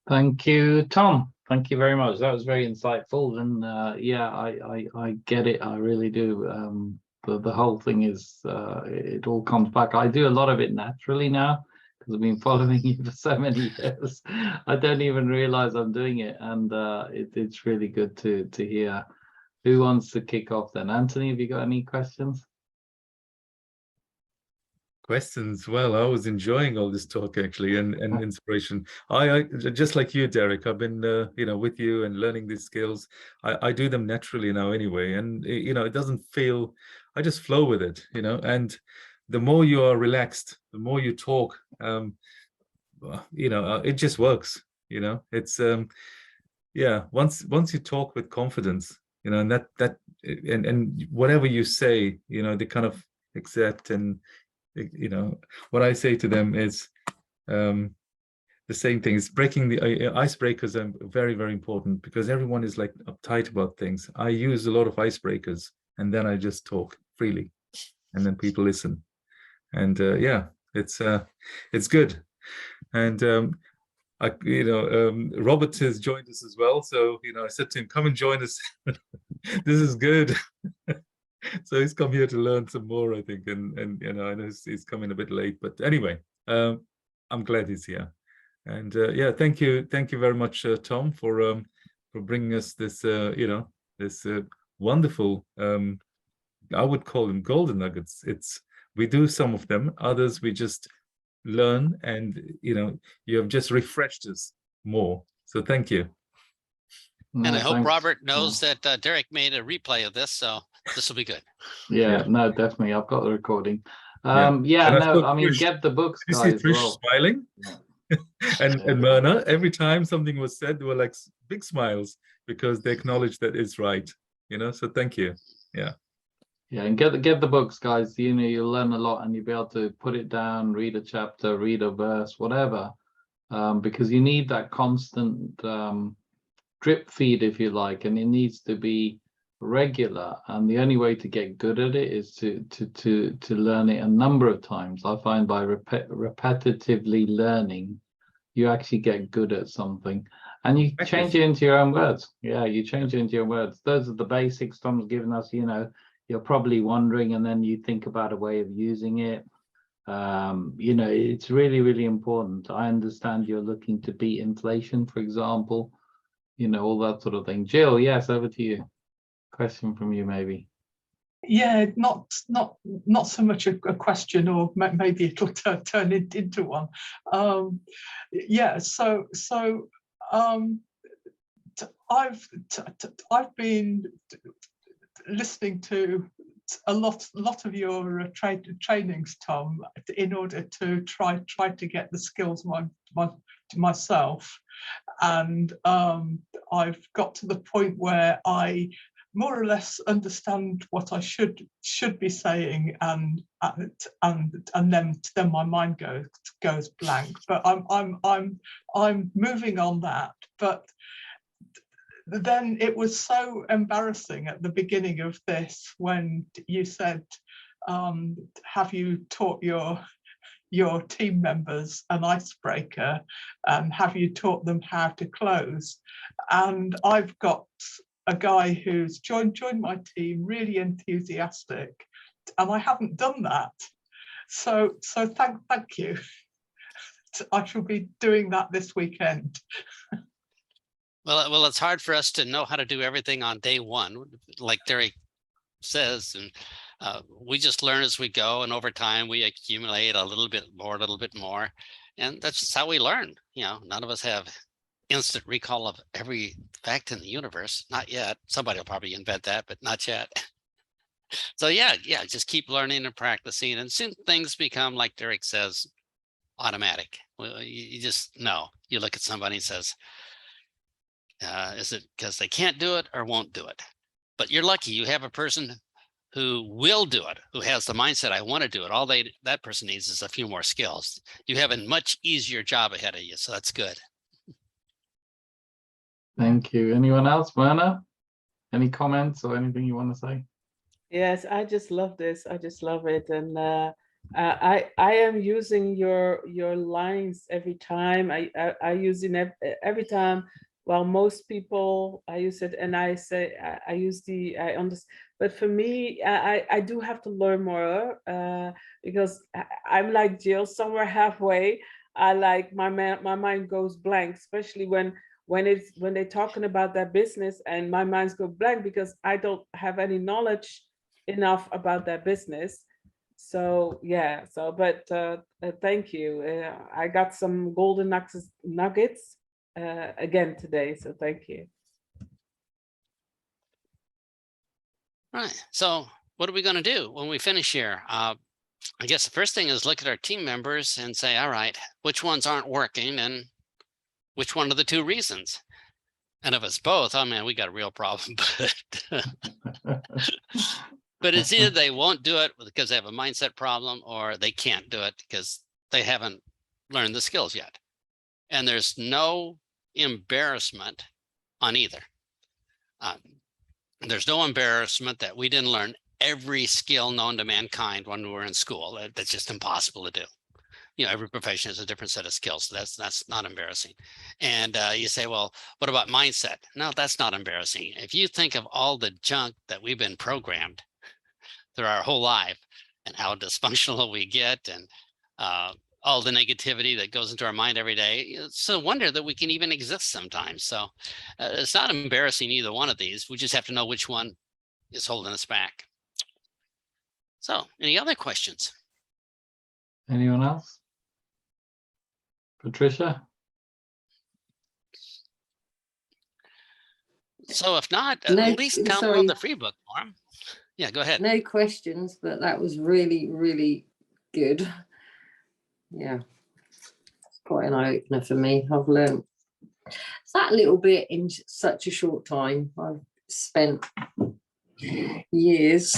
Thank you, Tom. Thank you very much. That was very insightful. And yeah, I get it. I really do. The whole thing is, it all comes back. I do a lot of it naturally now because I've been following you for so many years. I don't even realize I'm doing it. And it's really good to hear. Who wants to kick off then? Anthony, have you got any questions? Questions? Well, I was enjoying all this talk actually, and inspiration. I just like you, Derek. I've been with you and learning these skills. I do them naturally now anyway, and it doesn't feel. I just flow with it, And the more you are relaxed, the more you talk. It just works. It's yeah. Once you talk with confidence, and and whatever you say, they kind of accept. And what I say to them is the same thing. It's breaking the icebreakers are very, very important, because everyone is like uptight about things. I use a lot of icebreakers, and then I just talk freely, and then people listen. And yeah, it's good. And Robert has joined us as well. So I said to him, "Come and join us. This is good." So he's come here to learn some more, I think, and I know he's coming a bit late, but anyway, I'm glad he's here. And yeah, thank you very much, Tom, for bringing us this this wonderful, I would call them golden nuggets. We do some of them, others we just learn, and you have just refreshed us more. So thank you. And I No, hope thanks. Robert knows that Derek made a replay of this, so this will be good. Yeah, no, definitely. I've got the recording. Yeah. Yeah, And I no, saw I mean, Trish. get the books, You see guys. Trish Well, smiling? And Myrna, every time something was said, there were like big smiles because they acknowledged that it's right. So thank you. Yeah. Yeah, and get the books, guys. You'll learn a lot, and you'll be able to put it down, read a chapter, read a verse, whatever, because you need that constant drip feed, if you like, and it needs to be regular. And the only way to get good at it is to learn it a number of times. I find by repetitively learning, you actually get good at something, and you change it into your own words. Yeah, you change it into your words. Those are the basics Tom's given us. You're probably wondering, and then you think about a way of using it. It's really, really important. I understand you're looking to beat inflation, for example, all that sort of thing. Jill, yes, over to you. Question from you, maybe. Yeah, not so much a question, or maybe it'll turn into one. I've been listening to a lot of your trainings, Tom, in order to try to get the skills myself, and I've got to the point where I more or less understand what I should be saying, and then my mind goes blank. But I'm moving on that. But then it was so embarrassing at the beginning of this when you said, have you taught your team members an icebreaker, and have you taught them how to close? And I've got a guy who's joined my team, really enthusiastic, and I haven't done that. So thank you. I shall be doing that this weekend. Well, it's hard for us to know how to do everything on day one, like Derek says, and we just learn as we go, and over time we accumulate a little bit more, and that's just how we learn. None of us have instant recall of every fact in the universe, not yet. Somebody will probably invent that, but not yet. So yeah, just keep learning and practicing, and soon things become, like Derek says, automatic. Well, you just know. You look at somebody and says, is it because they can't do it or won't do it? But you're lucky you have a person who will do it, who has the mindset, I want to do it. All that person needs is a few more skills. You have a much easier job ahead of you, so that's good. Thank you. Anyone else? Werner, any comments or anything you want to say? Yes, I just love this. I just love it. And I am using your lines every time. I use it every time. Well, most people, I use it, and I say I understand. But for me, I do have to learn more, because I'm like Jill, somewhere halfway. My mind goes blank, especially when they're talking about that business, and my mind's go blank because I don't have any knowledge enough about that business. So yeah, but thank you. I got some golden nuggets again today, so thank you. Right. So what are we going to do when we finish here? I guess the first thing is look at our team members and say, all right, which ones aren't working and which one are the two reasons? And if it's both, oh man, we got a real problem. But it's either they won't do it because they have a mindset problem, or they can't do it because they haven't learned the skills yet. And there's no embarrassment on either. There's no embarrassment that we didn't learn every skill known to mankind when we were in school. That's just impossible to do. Every profession has a different set of skills. So that's not embarrassing. And you say, well, what about mindset? No, that's not embarrassing. If you think of all the junk that we've been programmed through our whole life and how dysfunctional we get, and all the negativity that goes into our mind every day, it's a wonder that we can even exist sometimes. So it's not embarrassing, either one of these. We just have to know which one is holding us back. So any other questions? Anyone else? Patricia? So if not, No, at least download sorry. the free book for him. Yeah, go ahead. No questions, but that was really, really good. Yeah, it's quite an eye opener for me. I've learned that little bit in such a short time. I've spent years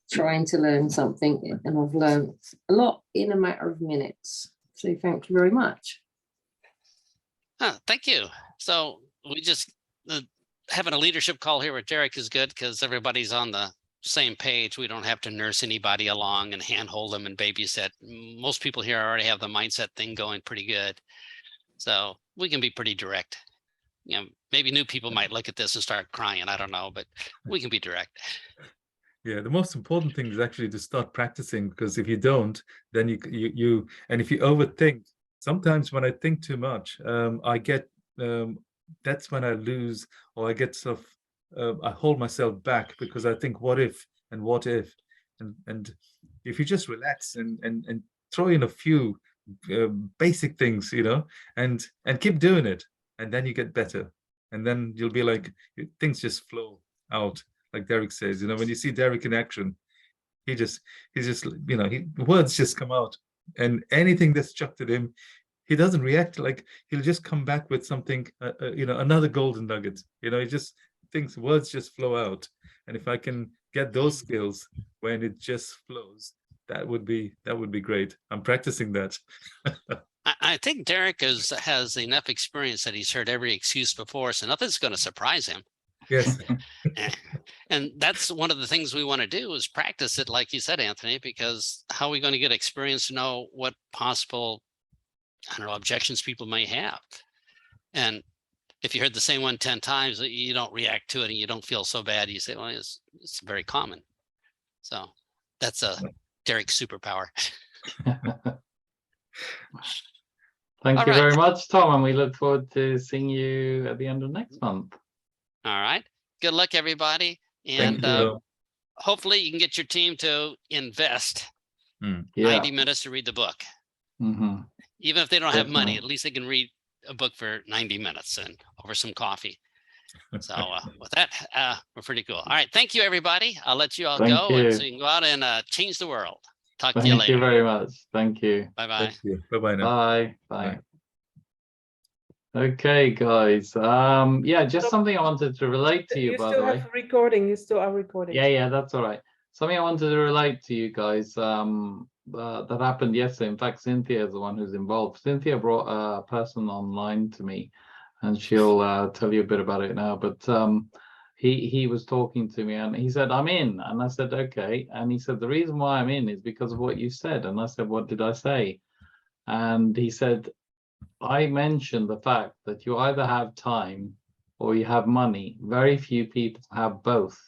trying to learn something, and I've learned a lot in a matter of minutes. So thank you very much. Thank you. So we just having a leadership call here with Derek is good because everybody's on the same page. We don't have to nurse anybody along and handhold them and babysit. Most people here already have the mindset thing going pretty good. So we can be pretty direct. You know, maybe new people might look at this and start crying. I don't know, but we can be direct. Yeah, the most important thing is actually to start practicing, because if you don't, then you and if you overthink, sometimes when I think too much, I get that's when I lose, or I get sort of I hold myself back because I think what if and what if, and if you just relax and throw in a few basic things, you know, and keep doing it, and then you get better, and then you'll be like, things just flow out. Like Derek says, you know, when you see Derek in action, he's just, you know, words just come out, and anything that's chucked at him, he doesn't react. Like, he'll just come back with something, you know, another golden nugget. You know, he just thinks words just flow out. And if I can get those skills when it just flows, that would be great. I'm practicing that. I think Derek has enough experience that he's heard every excuse before, so nothing's going to surprise him. Yes. And that's one of the things we want to do is practice it, like you said, Anthony, because how are we going to get experience to know what possible, I don't know, objections people may have? And if you heard the same one 10 times, you don't react to it and you don't feel so bad. You say, well, it's very common. So that's a Derek superpower. Thank All you right. very much, Tom, and we look forward to seeing you at the end of next month. All right. Good luck, everybody. Thank And you. hopefully you can get your team to invest Yeah. 90 minutes to read the book. Mhm. Even if they don't have money, Definitely. at least they can read a book for 90 minutes and over some coffee. So with that, we're pretty cool. All right. Thank you, everybody. I'll let you all Thank go. you. And so you can go out and change the world. Talk to you Thank you later. very much. Thank you. Bye-bye. Thank you. Bye-bye now. Bye. Bye. Bye. Okay, guys. Yeah, just something I wanted to relate to you, You by still the way. have recording. You still are recording. Yeah, that's all right. Something I wanted to relate to you guys that happened yesterday. In fact, Cynthia is the one who's involved. Cynthia brought a person online to me, and she'll tell you a bit about it now. But he was talking to me, and he said, I'm in. And I said, okay. And he said, the reason why I'm in is because of what you said. And I said, what did I say? And he said, I mentioned the fact that you either have time or you have money. Very few people have both.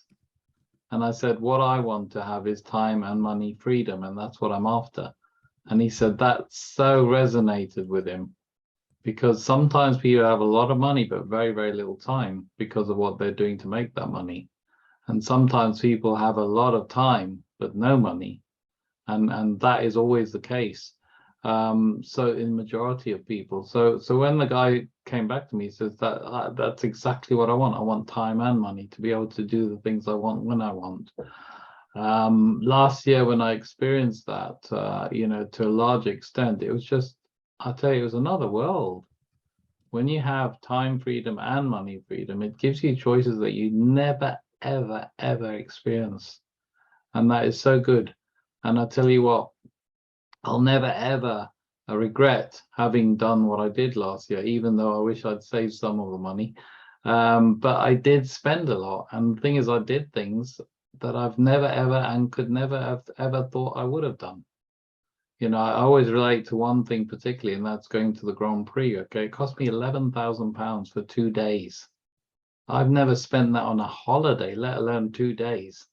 And I said, what I want to have is time and money freedom, and that's what I'm after. And he said that so resonated with him, because sometimes people have a lot of money but very, very little time because of what they're doing to make that money. And sometimes people have a lot of time but no money, and that is always the case. So in majority of people, so when the guy came back to me, he says that that's exactly what I want. I want time and money to be able to do the things I want when I want. Last year when I experienced that, you know, to a large extent, it was just, I tell you, it was another world. When you have time freedom and money freedom, it gives you choices that you never, ever, ever experience, and that is so good. And I tell you what, I'll never ever regret having done what I did last year, even though I wish I'd saved some of the money. But I did spend a lot. And the thing is, I did things that I've never ever and could never have ever thought I would have done. You know, I always relate to one thing particularly, and that's going to the Grand Prix. Okay, it cost me £11,000 for 2 days. I've never spent that on a holiday, let alone 2 days.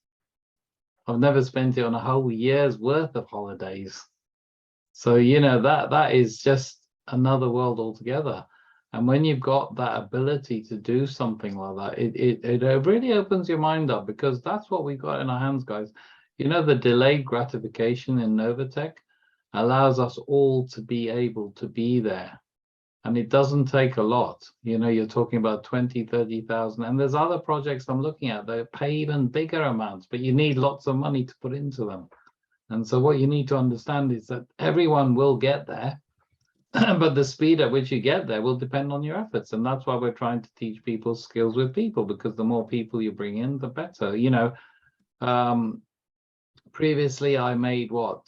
I've never spent it on a whole year's worth of holidays. So, you know, that is just another world altogether. And when you've got that ability to do something like that, it really opens your mind up, because that's what we've got in our hands, guys. You know, the delayed gratification in Novatech allows us all to be able to be there. And it doesn't take a lot. You know, you're talking about 20, 30,000. And there's other projects I'm looking at that pay even bigger amounts, but you need lots of money to put into them. And so what you need to understand is that everyone will get there, but the speed at which you get there will depend on your efforts. And that's why we're trying to teach people skills with people, because the more people you bring in, the better. You know, previously I made what,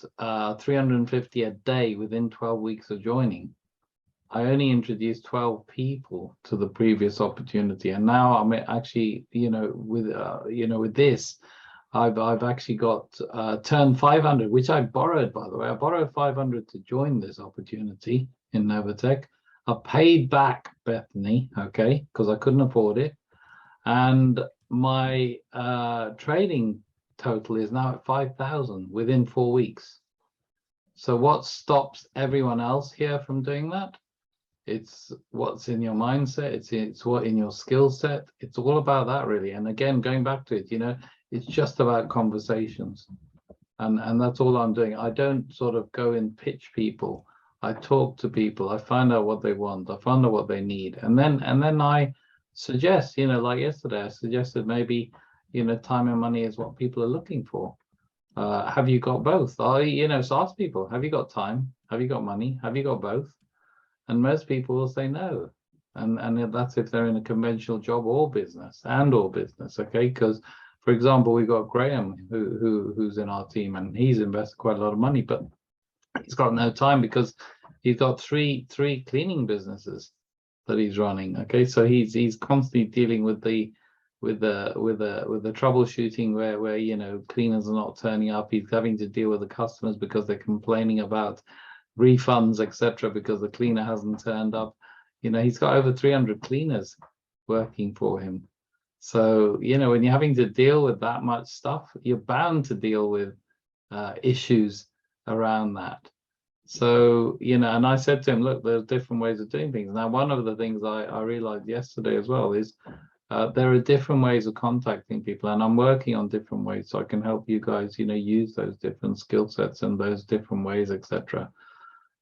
350 a day within 12 weeks of joining. I only introduced 12 people to the previous opportunity, and now I'm actually, you know, with this, I've actually got turned 500, which I borrowed, by the way. I borrowed 500 to join this opportunity in Novatech. I paid back Bethany, okay, because I couldn't afford it, and my trading total is now at 5,000 within 4 weeks. So what stops everyone else here from doing that? It's what's in your mindset. It's what in your skill set. It's all about that, really. And again, going back to it, you know, it's just about conversations, and that's all I'm doing. I don't sort of go and pitch people. I talk to people. I find out what they want. I find out what they need, and then I suggest, you know, like yesterday, I suggested maybe, you know, time and money is what people are looking for. Have you got both? You know, so ask people, have you got time? Have you got money? Have you got both? And most people will say no. And that's if they're in a conventional job or business, okay? Because, for example, we've got Graham who's in our team, and he's invested quite a lot of money, but he's got no time because he's got three cleaning businesses that he's running. Okay, so he's constantly dealing with the troubleshooting where you know, cleaners are not turning up. He's having to deal with the customers because they're complaining about refunds, etc., because the cleaner hasn't turned up. You know, he's got over 300 cleaners working for him. So, you know, when you're having to deal with that much stuff, you're bound to deal with issues around that. So, you know, and I said to him, look, there's different ways of doing things. Now, one of the things I realized yesterday as well is there are different ways of contacting people, and I'm working on different ways so I can help you guys, you know, use those different skill sets and those different ways, etc.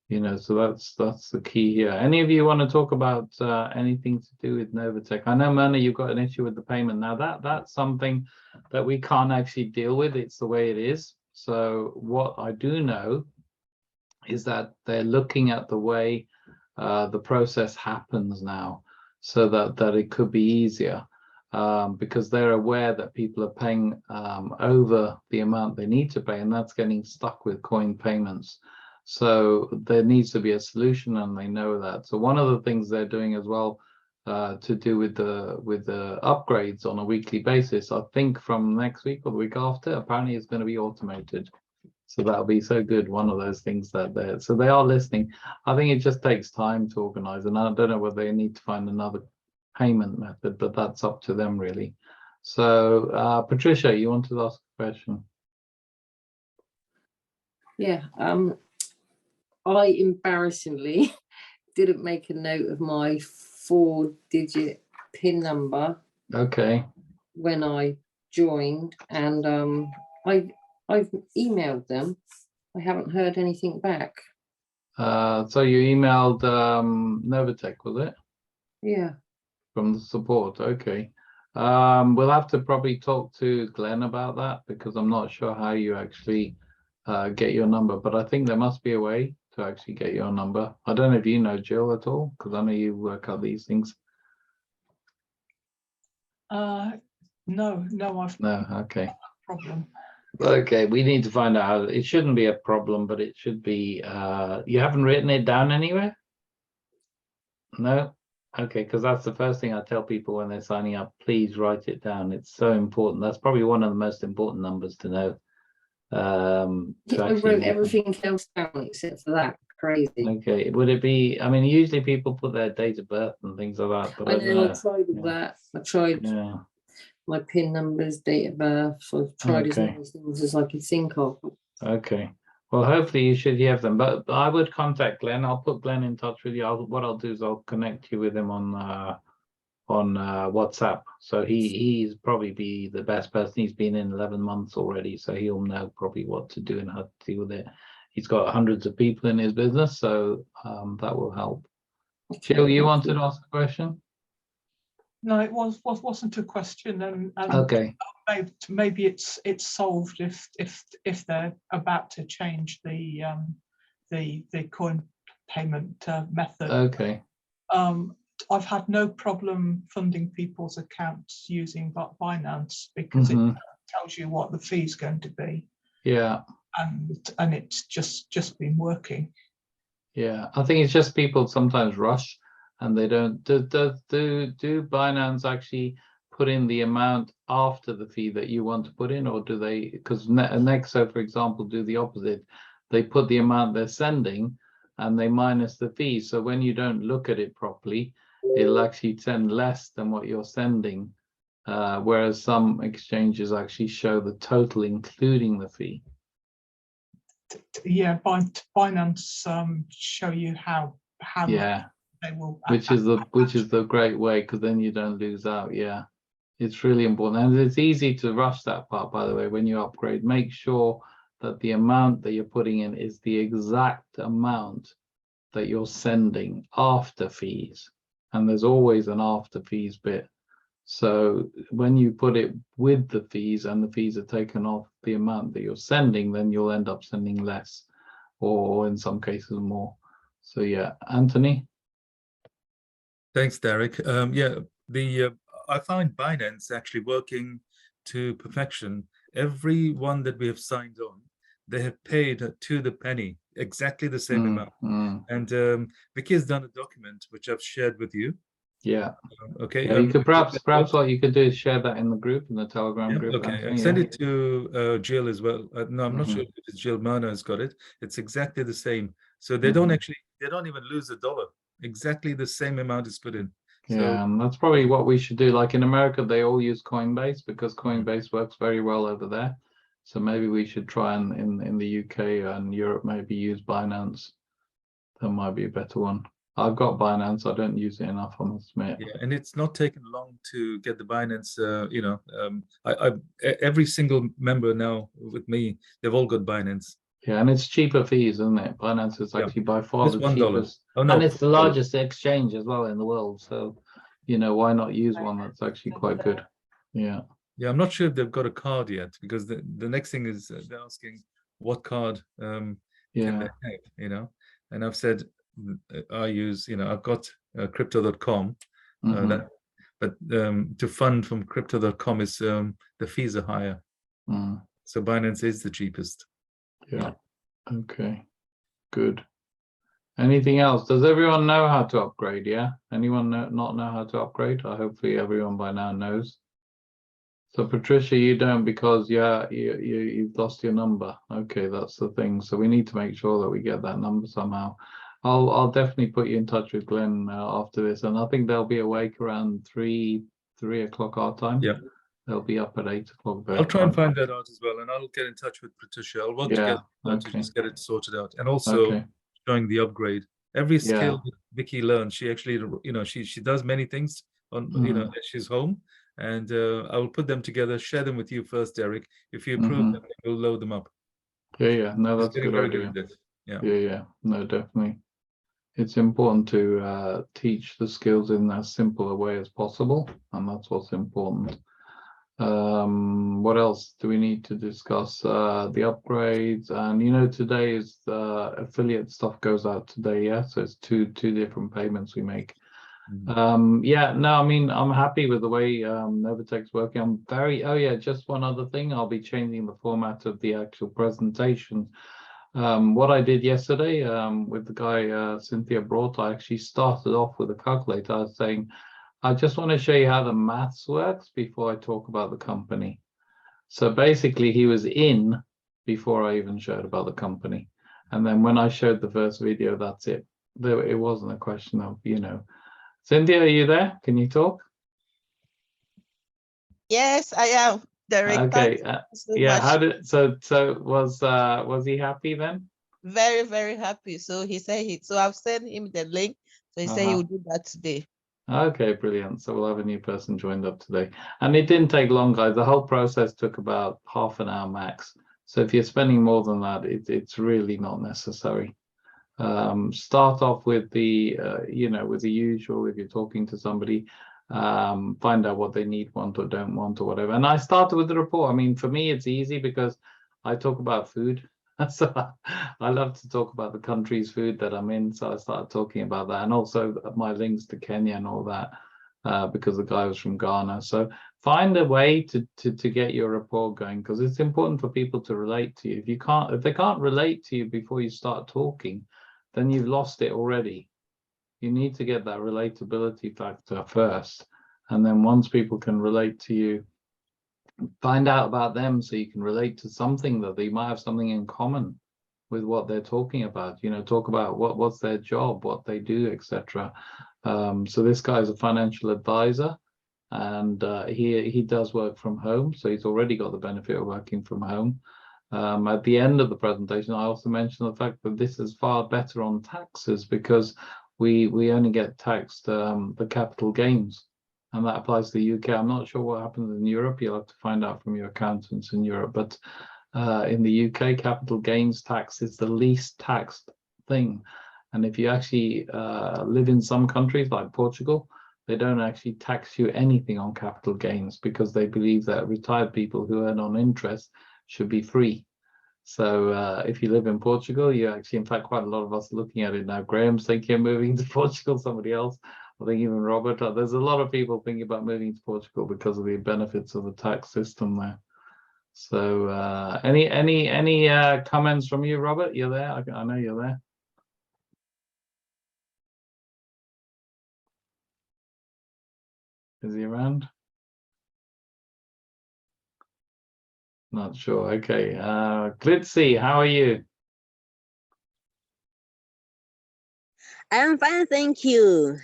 You know, so that's the key here. Any of you want to talk about anything to do with Novatech? I know, Mona, you've got an issue with the payment. Now that's something that we can't actually deal with. It's the way it is. So what I do know is that they're looking at the way the process happens now, so that it could be easier, because they're aware that people are paying over the amount they need to pay, and that's getting stuck with coin payments. So there needs to be a solution, and they know that. So one of the things they're doing as well, to do with the upgrades on a weekly basis, I think from next week or the week after, apparently it's going to be automated. So that'll be so good. One of those things that they are listening. I think it just takes time to organize, and I don't know whether they need to find another payment method, but that's up to them really. So Patricia, you wanted to ask a question? Yeah, I embarrassingly didn't make a note of my 4-digit PIN number. Okay. When I joined, and I've emailed them. I haven't heard anything back. So you emailed Novatech, was it? Yeah. From the support. Okay. We'll have to probably talk to Glenn about that, because I'm not sure how you actually get your number, but I think there must be a way to actually get your number. I don't know if you know Jill at all, because I know you work out these things. No, I've No. Okay. problem. Okay, we need to find out how. It shouldn't be a problem, but it should be. You haven't written it down anywhere? No? Okay, because that's the first thing I tell people when they're signing up. Please write it down. It's so important. That's probably one of the most important numbers to know. I wrote everything else down except for that. Crazy. Okay, would it be? I mean, usually people put their date of birth and things like that. But I know. I tried all that. I tried my PIN numbers, date of birth. I've tried as many things as I could think of. Okay. Well, hopefully you should have them. But I would contact Glenn. I'll put Glenn in touch with you. What I'll do is I'll connect you with him on WhatsApp. So he's probably be the best person. He's been in 11 months already, so he'll know probably what to do and how to deal with it. He's got hundreds of people in his business, so that will help. Jill, you wanted to ask a question? No, it wasn't a question, and Okay. maybe it's solved if they're about to change the coin payment method. Okay. I've had no problem funding people's accounts using Binance because it tells you what the fee's going to be, Yeah. and it's just been working. Yeah. I think it's just people sometimes rush and they don't do Binance actually put in the amount after the fee that you want to put in, or do they, because Nexo, for example, do the opposite. They put the amount they're sending and they minus the fee. So when you don't look at it properly, it'll actually send less than what you're sending. Whereas some exchanges actually show the total including the fee. Yeah, Binance show you how Yeah, they will. which is the great way, because then you don't lose out. Yeah, it's really important, and it's easy to rush that part, by the way. When you upgrade, make sure that the amount that you're putting in is the exact amount that you're sending after fees, and there's always an after fees bit. So when you put it with the fees and the fees are taken off the amount that you're sending, then you'll end up sending less, or in some cases more. So yeah, Anthony. Thanks, Derek. Yeah, I find Binance actually working to perfection. Everyone that we have signed on, they have paid to the penny, exactly the same amount. And Vicky has done a document which I've shared with you. Yeah. Okay. Yeah, you could perhaps what you could do is share that in the group, in the Telegram group. Okay, Anthony, and send it to Jill as well. No, I'm not sure if it's Jill Mona has got it. It's exactly the same. So they don't even lose $1. Exactly the same amount is put in. Yeah, and that's probably what we should do. Like in America, they all use Coinbase because Coinbase works very well over there. So maybe we should try and in the UK and Europe maybe use Binance. That might be a better one. I've got Binance. I don't use it enough, I must admit. Yeah, and it's not taken long to get the Binance. Every single member now with me, they've all got Binance. Yeah, and it's cheaper fees, isn't it? Binance is actually by far It's the $1. cheapest. Oh, no, and it's the $4. largest exchange as well in the world. So, why not use one that's actually quite good? Yeah. Yeah, I'm not sure if they've got a card yet, because the next thing is they're asking what card can they have, and I've said I use, I've got crypto.com, but to fund from crypto.com is the fees are higher. So Binance is the cheapest. Yeah. Okay. Good. Anything else? Does everyone know how to upgrade? Yeah. Anyone not know how to upgrade? Hopefully everyone by now knows. So Patricia, you don't, because you've lost your number. Okay, that's the thing. So we need to make sure that we get that number somehow. I'll definitely put you in touch with Glenn after this, and I think they'll be awake around 3 o'clock our time. Yeah, they'll be up at 8 o'clock. I'll try and find that out as well, and I'll get in touch with Patricia. I'll work together to just get it sorted out, and also showing the upgrade. Every skill that Vicky learns, she actually, she does many things on, she's home. And I will put them together, share them with you first, Derek. If you approve them, we'll load them up. Yeah. No, that's a good idea. Yeah. No, definitely. It's important to teach the skills in as simple a way as possible, and that's what's important. What else do we need to discuss? The upgrades, and today is affiliate stuff goes out today. Yeah, so it's two different payments we make. I'm happy with the way Novotech's working. I'm just one other thing, I'll be changing the format of the actual presentation. What I did yesterday with the guy Cynthia brought, I actually started off with a calculator. I was saying, I just want to show you how the maths works before I talk about the company. So basically he was in before I even showed about the company, and then when I showed the first video, that's it. It wasn't a question of Cynthia, are you there? Can you talk? Yes, I am. Derek, okay. so much. How did was he happy then? Very, very happy. So he said so I've sent him the link. So he said he will do that today. Okay, brilliant. So we'll have a new person joined up today. And it didn't take long, guys. The whole process took about half an hour max. So if you're spending more than that, it's really not necessary. Start off with the with the usual. If you're talking to somebody, find out what they need, want or don't want or whatever. And I started with the report. I mean, for me it's easy because I talk about food. So I love to talk about the country's food that I'm in, so I started talking about that, and also my links to Kenya and all that, because the guy was from Ghana. So find a way to get your rapport going, because it's important for people to relate to you. If they can't relate to you before you start talking, then you've lost it already. You need to get that relatability factor first, and then once people can relate to you, find out about them so you can relate to something that they might have something in common with what they're talking about. Talk about what's their job, what they do, etc. So this guy is a financial advisor, and he does work from home, so he's already got the benefit of working from home. At the end of the presentation, I also mentioned the fact that this is far better on taxes, because we only get taxed the capital gains, and that applies to the UK. I'm not sure what happens in Europe. You'll have to find out from your accountants in Europe. But in the UK, capital gains tax is the least taxed thing. And if you actually live in some countries like Portugal, they don't actually tax you anything on capital gains, because they believe that retired people who earn on interest should be free. So if you live in Portugal, you actually, in fact, quite a lot of us are looking at it now. Graham's thinking of moving to Portugal, somebody else. I think even Robert, there's a lot of people thinking about moving to Portugal because of the benefits of the tax system there. So any comments from you, Robert? You're there? I know you're there. Is he around? Not sure. Okay. Glitzy, how are you? I'm fine, thank you.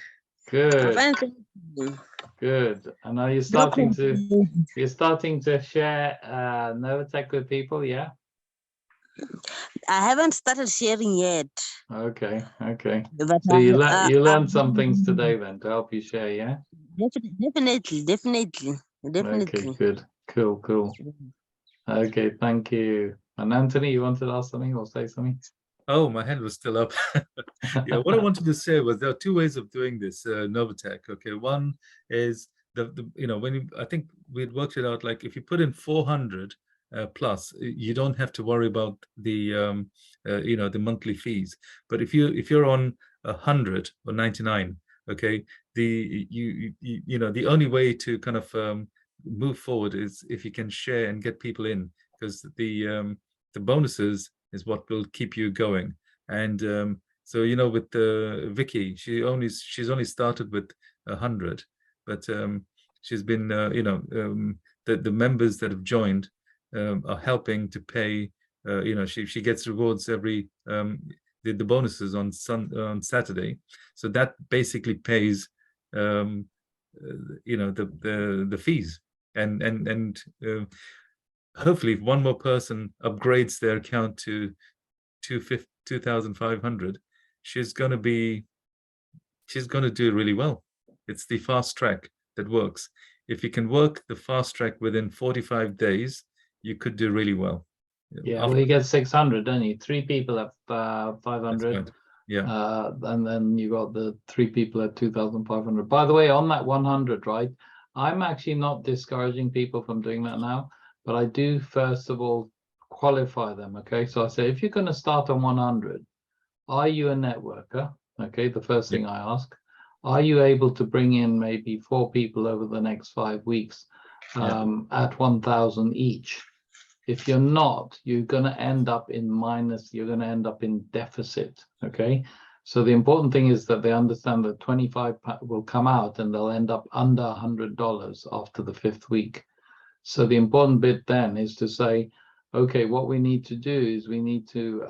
I'm Good. fine, thank you. Good. And are you starting to share Novatech with people? Yeah. I haven't started sharing yet. Okay. Okay. But So you learned some things today then to help you share, yeah? Definitely. Okay, good. Cool. Okay, thank you. And Anthony, you wanted to ask something or say something? Oh, my hand was still up. Yeah, what I wanted to say was there are two ways of doing this, Novatech. Okay, one is I think we'd worked it out, like if you put in 400 plus, you don't have to worry about the the monthly fees. But if you're on 100 or 99, okay, the only way to kind of move forward is if you can share and get people in, because the bonuses is what will keep you going. And so with Vicky, she's only started with 100, but she's been the members that have joined are helping to pay. She gets rewards every the bonuses on Saturday, so that basically pays the fees, and hopefully if one more person upgrades their account to 2,500, she's going to do really well. It's the fast track that works. If you can work the fast track within 45 days, you could do really well. Yeah, well, you get 600, don't you? 3 people at 500. Right. Yeah. And then you got the 3 people at 2,500. By the way, on that 100, right? I'm actually not discouraging people from doing that now, but I do first of all qualify them. Okay, so I say, if you're going to start on 100, are you a networker? Okay, the first thing I ask, are you able to bring in maybe 4 people over the next 5 weeks at 1,000 each? If you're not, you're going to end up in minus, you're going to end up in deficit. Okay, so the important thing is that they understand that 25 will come out and they'll end up under $100 after the 5th week. So the important bit then is to say, okay, what we need to do is we need to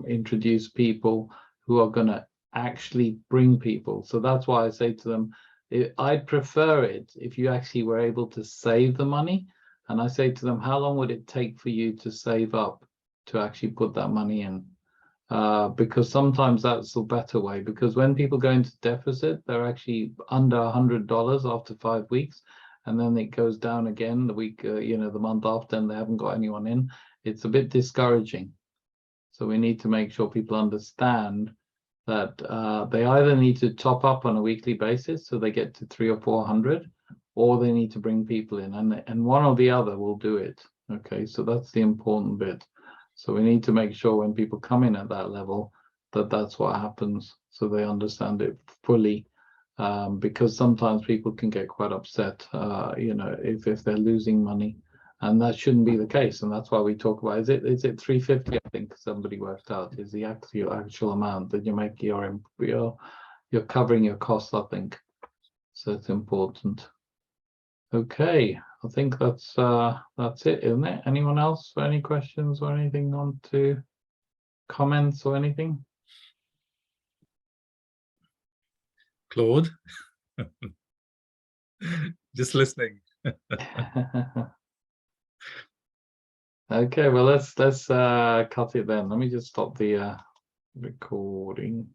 introduce people who are going to actually bring people. So that's why I say to them, I'd prefer it if you actually were able to save the money. And I say to them, how long would it take for you to save up to actually put that money in? Because sometimes that's the better way, because when people go into deficit, they're actually under $100 after 5 weeks. And then it goes down again the week, the month after, and they haven't got anyone in. It's a bit discouraging. So we need to make sure people understand that they either need to top up on a weekly basis so they get to 300 or 400, or they need to bring people in, and one or the other will do it. Okay, so that's the important bit. So we need to make sure when people come in at that level that that's what happens, so they understand it fully. Because sometimes people can get quite upset, you know, if they're losing money, and that shouldn't be the case. And that's why we talk about, is it 350? I think somebody worked out is the actual amount that you make you're covering your costs, I think. So it's important. Okay, I think that's it, isn't it? Anyone else? Any questions or anything on to comments or anything? Claude, just listening. Okay, well let's cut it then. Let me just stop the recording.